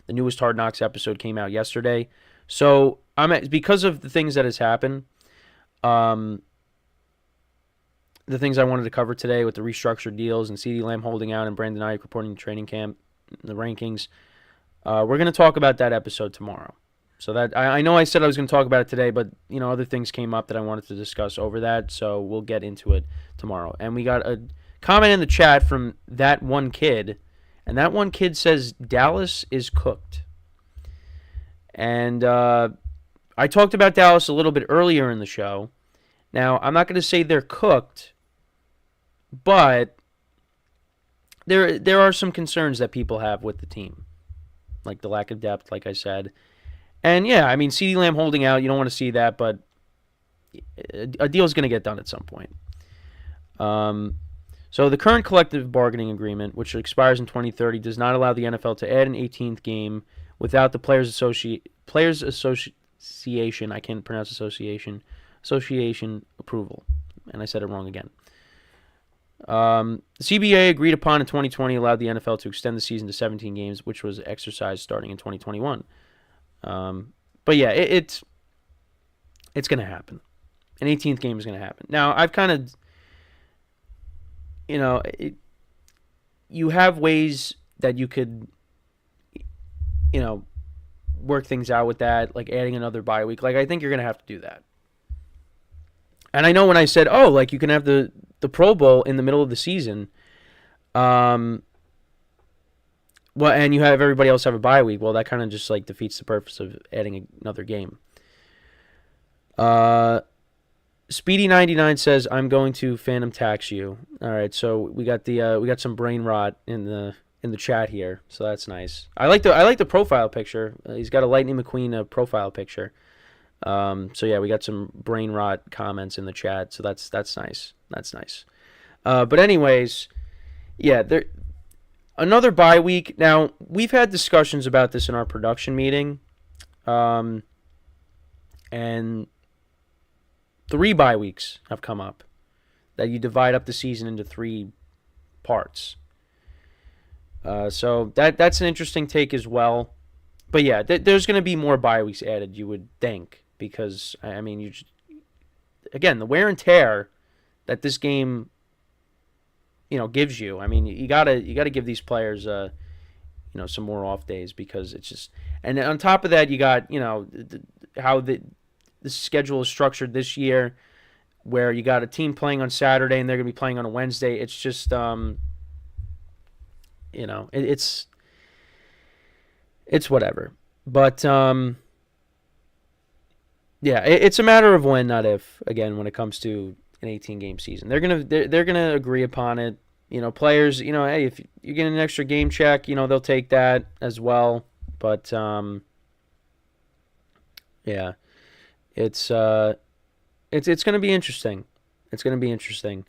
newest Hard Knocks episode came out yesterday. So because of the things that has happened, the things I wanted to cover today with the restructured deals and CeeDee Lamb holding out and Brandon Aiyuk reporting to training camp, the rankings, We're going to talk about that episode tomorrow. So that I know I said I was going to talk about it today, but other things came up that I wanted to discuss over that, so we'll get into it tomorrow. And we got a comment in the chat from that one kid, and that one kid says Dallas is cooked. And I talked about Dallas a little bit earlier in the show. Now, I'm not going to say they're cooked, but there are some concerns that people have with the team, like the lack of depth, like I said. And yeah, I mean, CeeDee Lamb holding out, you don't want to see that, but a deal is going to get done at some point. So the current collective bargaining agreement, which expires in 2030, does not allow the NFL to add an 18th game without the Players Association, I can't pronounce association approval. And I said it wrong again. The CBA agreed upon in 2020 allowed the NFL to extend the season to 17 games, which was exercised starting in 2021. But yeah, it's going to happen. An 18th game is going to happen. Now, I've kind of, you have ways that you could, work things out with that, like adding another bye week. Like, I think you're going to have to do that. And I know when I said, you can have the Pro Bowl in the middle of the season, and you have everybody else have a bye week. Well, that kind of just defeats the purpose of adding another game. Speedy99 says, "I'm going to phantom tax you." All right, so we got some brain rot in the chat here, so that's nice. I like the profile picture. He's got a Lightning McQueen profile picture. So yeah, we got some brain rot comments in the chat, so that's nice. That's nice. But anyways, yeah, another bye week. Now, we've had discussions about this in our production meeting. And 3 bye weeks have come up. That you divide up the season into 3 parts. So that's an interesting take as well. But yeah, there's going to be more bye weeks added, you would think. Because, I mean, again, the wear and tear that this game gives you. I mean, you gotta give these players some more off days, because it's just, and on top of that, you got how the schedule is structured this year, where you got a team playing on Saturday and they're gonna be playing on a Wednesday. It's just it's whatever. But yeah, it's a matter of when, not if. Again, when it comes to an 18-game season, they're gonna agree upon it. Players, hey, if you get an extra game check, they'll take that as well. But yeah, it's gonna be interesting. It's gonna be interesting.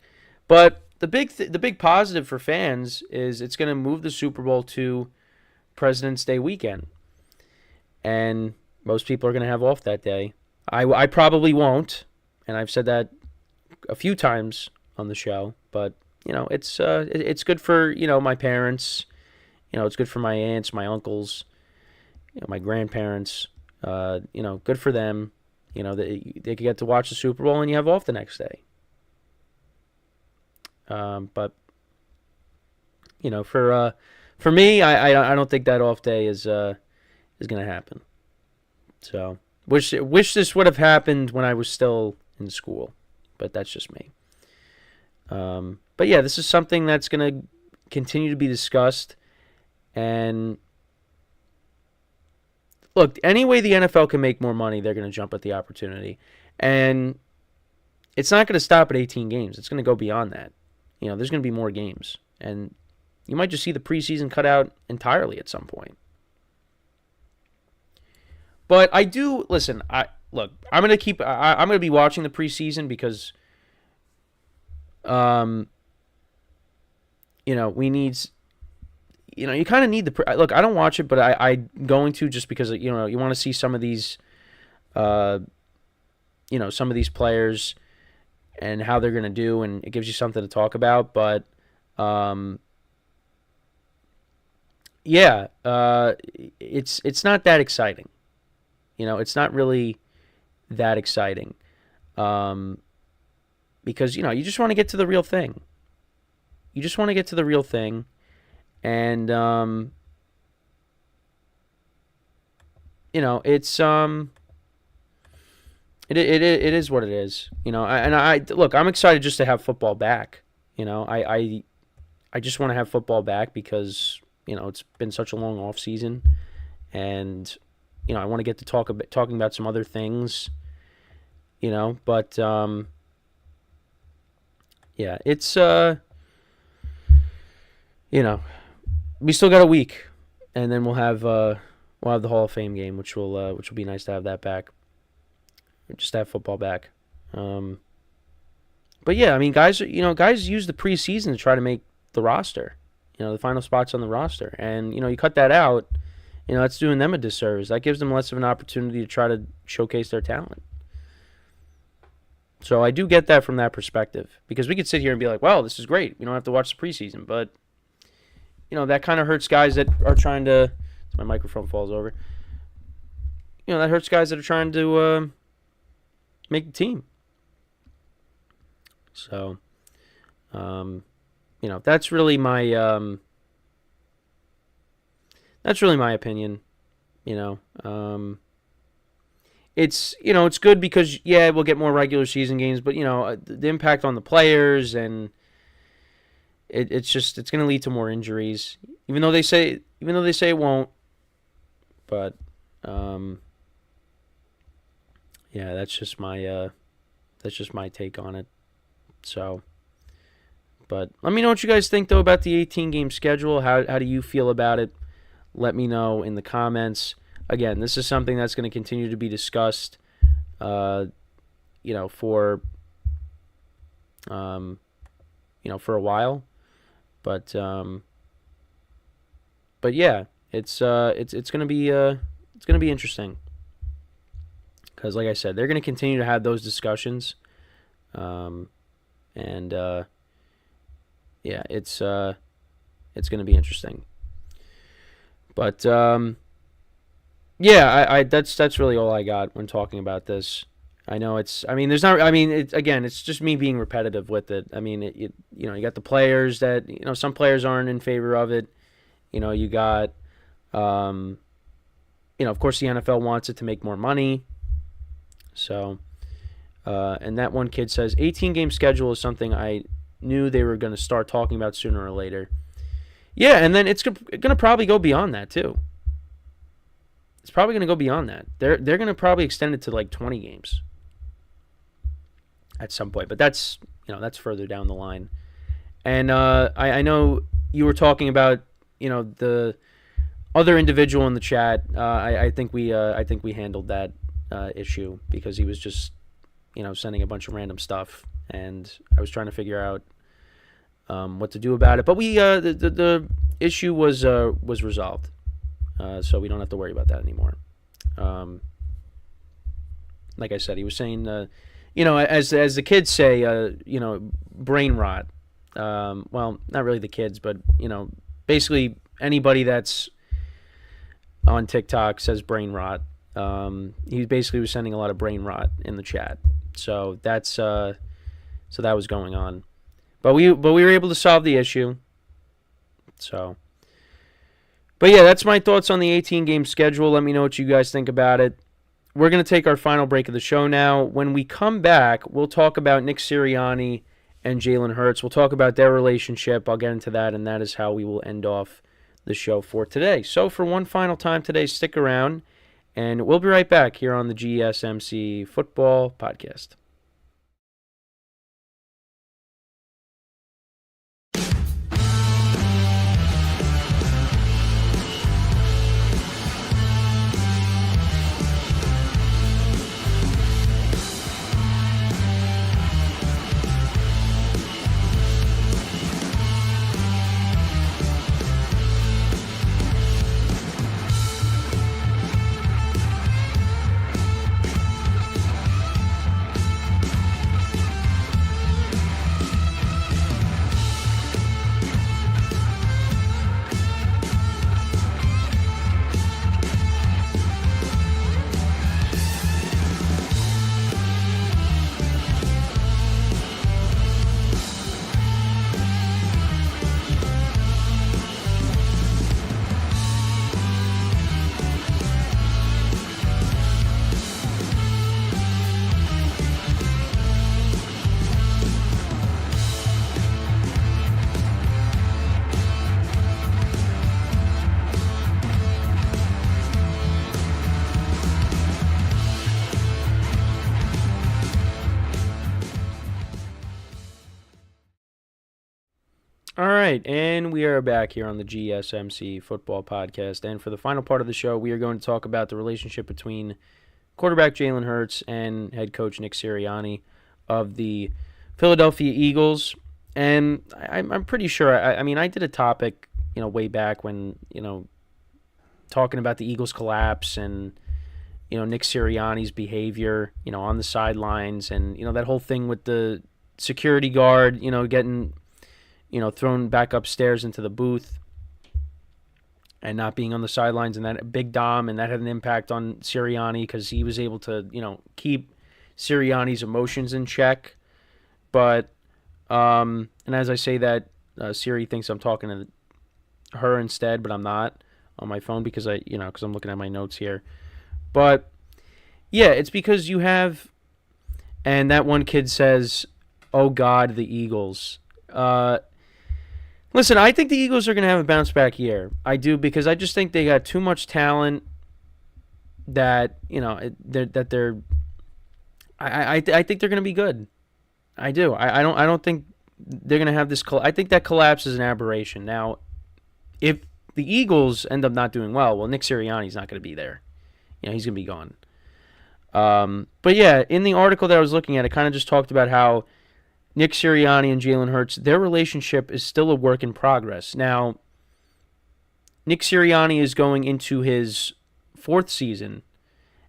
But the big positive for fans is it's gonna move the Super Bowl to President's Day weekend, and most people are gonna have off that day. I probably won't, and I've said that a few times on the show, but it's good for my parents, it's good for my aunts, my uncles, my grandparents, good for them, they could get to watch the Super Bowl and you have off the next day. But for me, I don't think that off day is gonna happen. So wish this would have happened when I was still in school, but that's just me. But yeah, this is something that's going to continue to be discussed. And look, any way the NFL can make more money, they're going to jump at the opportunity. And it's not going to stop at 18 games. It's going to go beyond that. There's going to be more games. And you might just see the preseason cut out entirely at some point. But I do, listen, I'm going to be watching the preseason because we need, you kind of need look, I don't watch it, but I'm going to, just because, you want to see some of these, some of these players and how they're going to do, and it gives you something to talk about. But, yeah, it's not that exciting. It's not really that exciting. Because, you just want to get to the real thing. You just want to get to the real thing. And, it's it is what it is. Look, I'm excited just to have football back. I just want to have football back because it's been such a long off season, and I want to get to talking about some other things. But yeah, it's we still got a week, and then we'll have the Hall of Fame game, which will be nice to have that back. Just to have football back. But yeah, I mean, guys use the preseason to try to make the roster. The final spots on the roster, and you cut that out. That's doing them a disservice. That gives them less of an opportunity to try to showcase their talent. So I do get that from that perspective, because we could sit here and be like, well, this is great. We don't have to watch the preseason. But, that kind of hurts guys that are trying to – my microphone falls over. That hurts guys that are trying to make the team. So, that's really my opinion. It's it's good because we'll get more regular season games, but the impact on the players, and it's going to lead to more injuries, even though they say it won't. But that's just my take on it. So, but let me know what you guys think though about the 18-game schedule. How do you feel about it? Let me know in the comments. Again, this is something that's going to continue to be discussed, for for a while, but yeah, it's going to be interesting, because like I said, they're going to continue to have those discussions, and it's going to be interesting, but that's really all I got when talking about this. I know it's just me being repetitive with it. I mean, you got the players that, some players aren't in favor of it. You got, of course the NFL wants it to make more money. So, and that one kid says 18-game schedule is something I knew they were going to start talking about sooner or later. Yeah, and then it's going to probably go beyond that too. It's probably going to go beyond that. They're going to probably extend it to like 20 games at some point, but that's further down the line. And I know you were talking about the other individual in the chat. I think we handled that issue, because he was just sending a bunch of random stuff, and I was trying to figure out what to do about it. But we the issue was resolved. So we don't have to worry about that anymore. Like I said, he was saying, as the kids say, brain rot. Well, not really the kids, but, basically anybody that's on TikTok says brain rot. He basically was sending a lot of brain rot in the chat. So that was going on. But we were able to solve the issue. So... But yeah, that's my thoughts on the 18-game schedule. Let me know what you guys think about it. We're going to take our final break of the show now. When we come back, we'll talk about Nick Sirianni and Jalen Hurts. We'll talk about their relationship. I'll get into that, and that is how we will end off the show for today. So for one final time today, stick around, and we'll be right back here on the GSMC Football Podcast. All right, and we are back here on the GSMC Football Podcast. And for the final part of the show, we are going to talk about the relationship between quarterback Jalen Hurts and head coach Nick Sirianni of the Philadelphia Eagles. And I'm pretty sure, I mean, I did a topic, way back when, talking about the Eagles collapse and, Nick Sirianni's behavior, on the sidelines and, that whole thing with the security guard, getting thrown back upstairs into the booth and not being on the sidelines, and that big Dom, and that had an impact on Sirianni because he was able to, keep Sirianni's emotions in check. But, and as I say that, Siri thinks I'm talking to her instead, but I'm not on my phone because because I'm looking at my notes here. But, yeah, it's because you have, and that one kid says, "Oh God, the Eagles." Listen, I think the Eagles are going to have a bounce-back year. I do, because I just think they got too much talent that, I think they're going to be good. I do. I don't think they're going to have this. I think that collapse is an aberration. Now, if the Eagles end up not doing well, Nick Sirianni's not going to be there. He's going to be gone. But, yeah, in the article that I was looking at, it kind of just talked about how Nick Sirianni and Jalen Hurts, their relationship is still a work in progress. Now, Nick Sirianni is going into his 4th season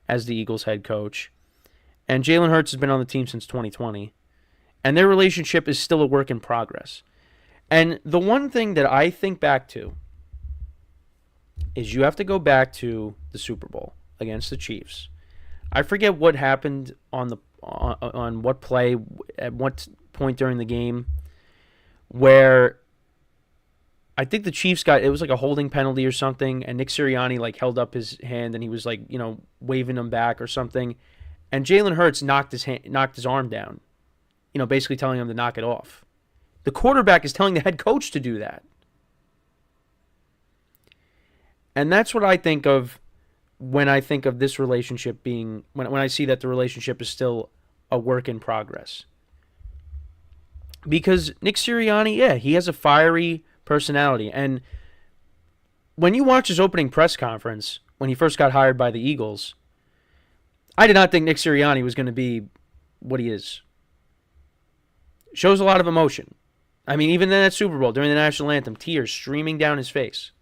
as the Eagles head coach, and Jalen Hurts has been on the team since 2020, and their relationship is still a work in progress. And the one thing that I think back to is you have to go back to the Super Bowl against the Chiefs. I forget what happened on what play at what point during the game where I think the Chiefs it was like a holding penalty or something, and Nick Sirianni held up his hand and he was waving him back or something, and Jalen Hurts knocked his arm down, basically telling him to knock it off. The quarterback is telling the head coach to do that. And that's what I think of when I think of this relationship being, when I see that the relationship is still a work in progress. Because Nick Sirianni, he has a fiery personality. And when you watch his opening press conference, when he first got hired by the Eagles, I did not think Nick Sirianni was going to be what he is. Shows a lot of emotion. I mean, even in that Super Bowl, during the national anthem, tears streaming down his face.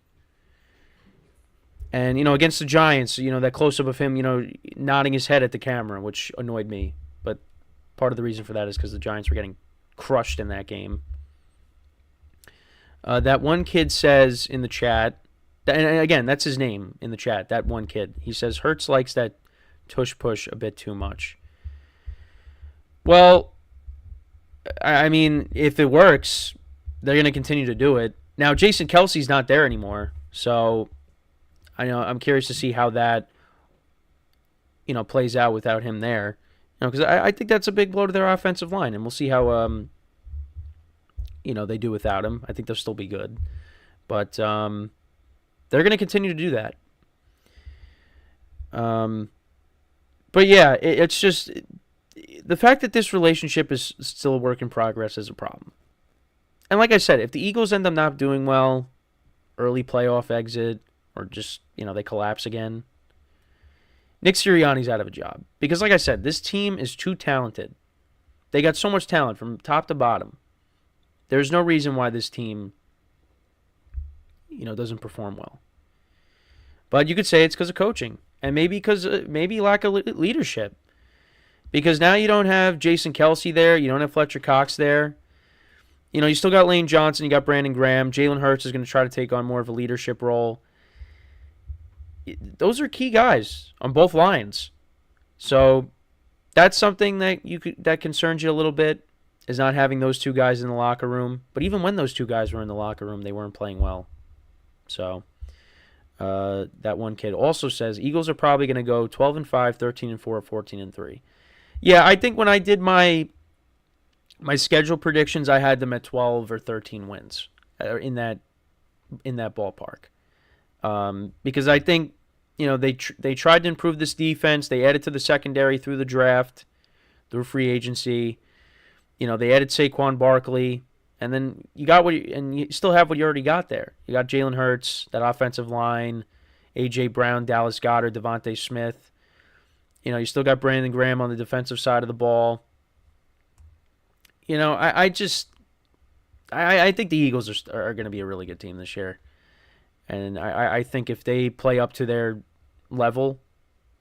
And, against the Giants, that close-up of him, nodding his head at the camera, which annoyed me. But part of the reason for that is because the Giants were getting crushed in that game. That one kid says in the chat, and again, that's his name in the chat, that one kid. He says, Hurts likes that tush-push a bit too much. Well, I mean, if it works, they're going to continue to do it. Now, Jason Kelce's not there anymore, so I'm curious to see how that, plays out without him there. Because I think that's a big blow to their offensive line, and we'll see how, they do without him. I think they'll still be good. But they're going to continue to do that. But, yeah, it's just the fact that this relationship is still a work in progress is a problem. And like I said, if the Eagles end up not doing well, early playoff exit, or just, they collapse again, Nick Sirianni's out of a job. Because like I said, this team is too talented. They got so much talent from top to bottom. There's no reason why this team, doesn't perform well. But you could say it's because of coaching. And maybe lack of leadership. Because now you don't have Jason Kelce there. You don't have Fletcher Cox there. You still got Lane Johnson. You got Brandon Graham. Jalen Hurts is going to try to take on more of a leadership role. Those are key guys on both lines. So that's something that concerns you a little bit, is not having those two guys in the locker room. But even when those two guys were in the locker room, they weren't playing well. So that one kid also says Eagles are probably going to go 12-5, 13-4, 14-3. Yeah, I think when I did my schedule predictions, I had them at 12 or 13 wins, in that ballpark. Because I think, they tried to improve this defense. They added to the secondary through the draft, through free agency. They added Saquon Barkley And then you still have what you already got there. You got Jalen Hurts, that offensive line, A.J. Brown, Dallas Goedert, Devontae Smith. You still got Brandon Graham on the defensive side of the ball. I think the Eagles are going to be a really good team this year. And I think if they play up to their level,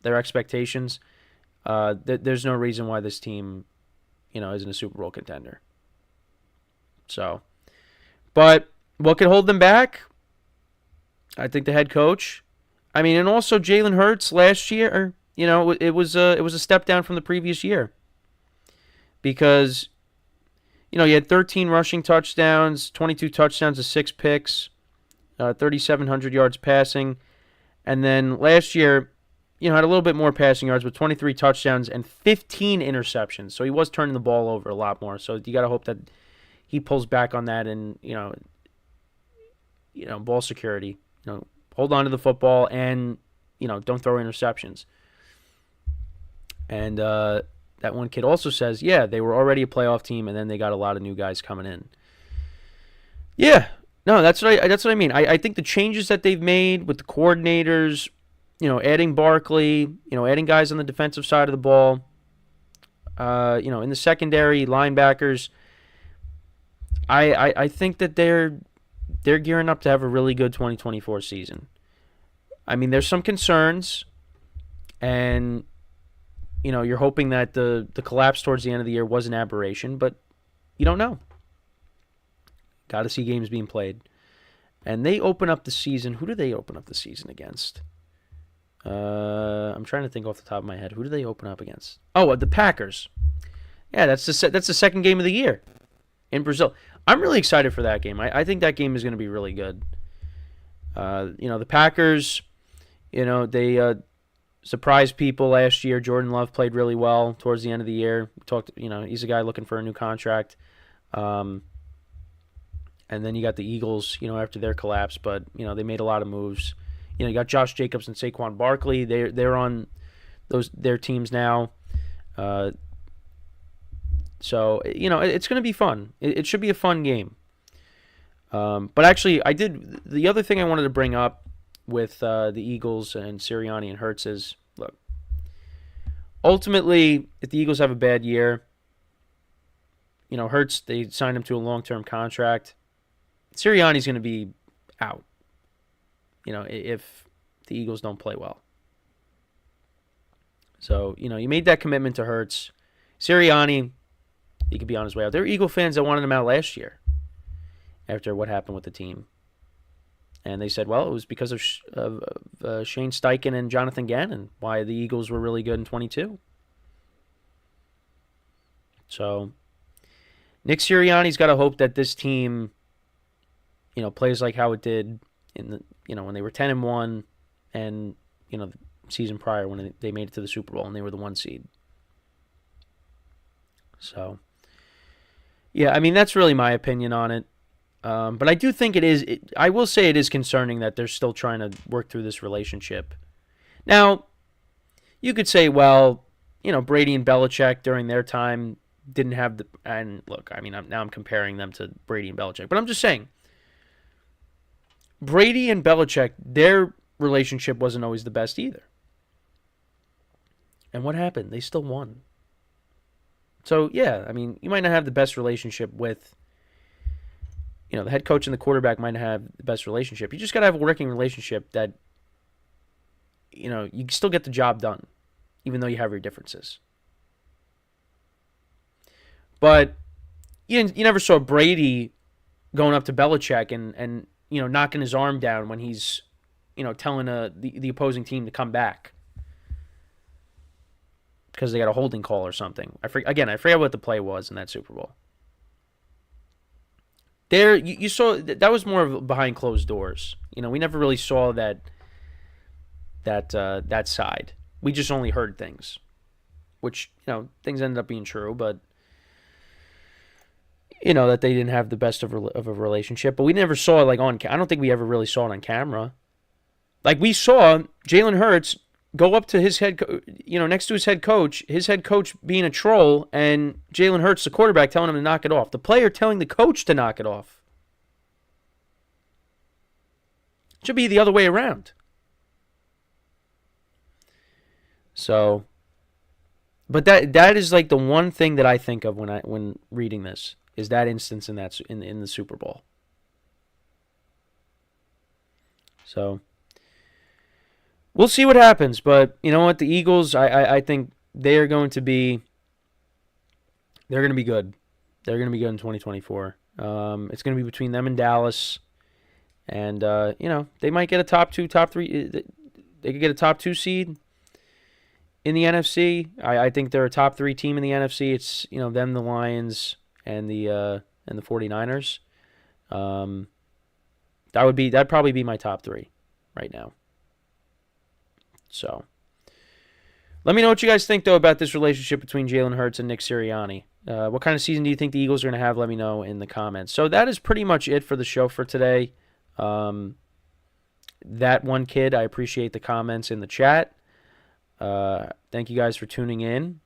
their expectations, there's no reason why this team, isn't a Super Bowl contender. So, but what could hold them back? I think the head coach. And also Jalen Hurts last year, it was a step down from the previous year. Because, he had 13 rushing touchdowns, 22 touchdowns to 6 picks, 3,700 yards passing. And then last year, had a little bit more passing yards with 23 touchdowns and 15 interceptions. So he was turning the ball over a lot more. So you got to hope that he pulls back on that and, ball security. Hold on to the football and, don't throw interceptions. And that one kid also says, yeah, they were already a playoff team, and then they got a lot of new guys coming in. Yeah, no, that's what I mean. I think the changes that they've made with the coordinators, adding Barkley, adding guys on the defensive side of the ball, in the secondary, linebackers, I think that they're gearing up to have a really good 2024 season. There's some concerns, and you're hoping that the collapse towards the end of the year was an aberration, but you don't know. Got to see games being played. And they open up the season. Who do they open up the season against? I'm trying to think off the top of my head. Who do they open up against? Oh, the Packers. Yeah, that's the second game of the year in Brazil. I'm really excited for that game. I think that game is going to be really good. The Packers, they surprised people last year. Jordan Love played really well towards the end of the year. He's a guy looking for a new contract. And then you got the Eagles, after their collapse, but they made a lot of moves. You got Josh Jacobs and Saquon Barkley. They're on their teams now. So, it's going to be fun. It should be a fun game. But actually, the other thing I wanted to bring up with the Eagles and Sirianni and Hurts is, look, ultimately, if the Eagles have a bad year, Hurts, they signed him to a long-term contract. Sirianni's going to be out, if the Eagles don't play well. So, you made that commitment to Hurts. Sirianni, he could be on his way out. There were Eagle fans that wanted him out last year after what happened with the team. And they said, well, it was because of Shane Steichen and Jonathan Gannon, why the Eagles were really good in 22. So, Nick Sirianni's got to hope that this team, plays like how it did in the, when they were 10-1 and, the season prior when they made it to the Super Bowl and they were the 1 seed. So, yeah, that's really my opinion on it. But I do think I will say it is concerning that they're still trying to work through this relationship. Now, you could say, well, Brady and Belichick during their time didn't have and look, now I'm comparing them to Brady and Belichick, but I'm just saying, Brady and Belichick, their relationship wasn't always the best either. And what happened? They still won. So, yeah, you might not have the best relationship with, the head coach and the quarterback might not have the best relationship. You just got to have a working relationship that, you still get the job done, even though you have your differences. But you never saw Brady going up to Belichick and knocking his arm down when he's, telling the opposing team to come back because they got a holding call or something. I forget what the play was in that Super Bowl. There, you saw that was more of behind closed doors. We never really saw that side. We just only heard things, which things ended up being true, but that they didn't have the best of a relationship. But we never saw it I don't think we ever really saw it on camera. We saw Jalen Hurts go up to his next to his head coach being a troll, and Jalen Hurts, the quarterback, telling him to knock it off. The player telling the coach to knock it off. It should be the other way around. So, but that is like the one thing that I think of when reading this, is that instance in the Super Bowl. So, we'll see what happens, but you know what? The Eagles, I think they're going to be good. They're going to be good in 2024. It's going to be between them and Dallas, and they might get a top 3. They could get a top 2 seed in the NFC. I think they're a top 3 team in the NFC. It's them, the Lions, and the 49ers. That'd probably be my top 3 right now. So, let me know what you guys think, though, about this relationship between Jalen Hurts and Nick Sirianni. What kind of season do you think the Eagles are going to have? Let me know in the comments. So, that is pretty much it for the show for today. That one kid, I appreciate the comments in the chat. Thank you guys for tuning in.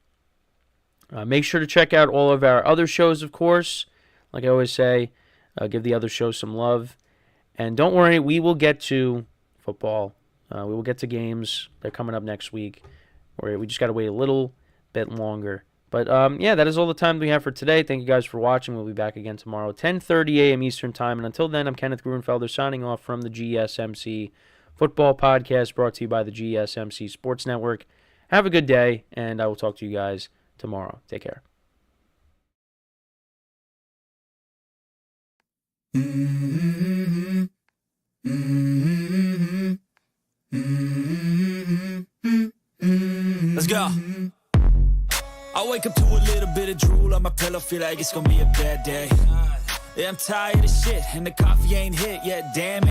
Make sure to check out all of our other shows, of course. Like I always say, give the other shows some love. And don't worry, we will get to football. We will get to games. They're coming up next week. We just got to wait a little bit longer. But, that is all the time we have for today. Thank you guys for watching. We'll be back again tomorrow, 10:30 a.m. Eastern Time. And until then, I'm Kenneth Gruenfelder signing off from the GSMC Football Podcast, brought to you by the GSMC Sports Network. Have a good day, and I will talk to you guys tomorrow. Take care. Let's go. I wake up to a little bit of drool on my pillow, feel like it's gonna be a bad day. Yeah, I'm tired of shit, and the coffee ain't hit yet, damn it.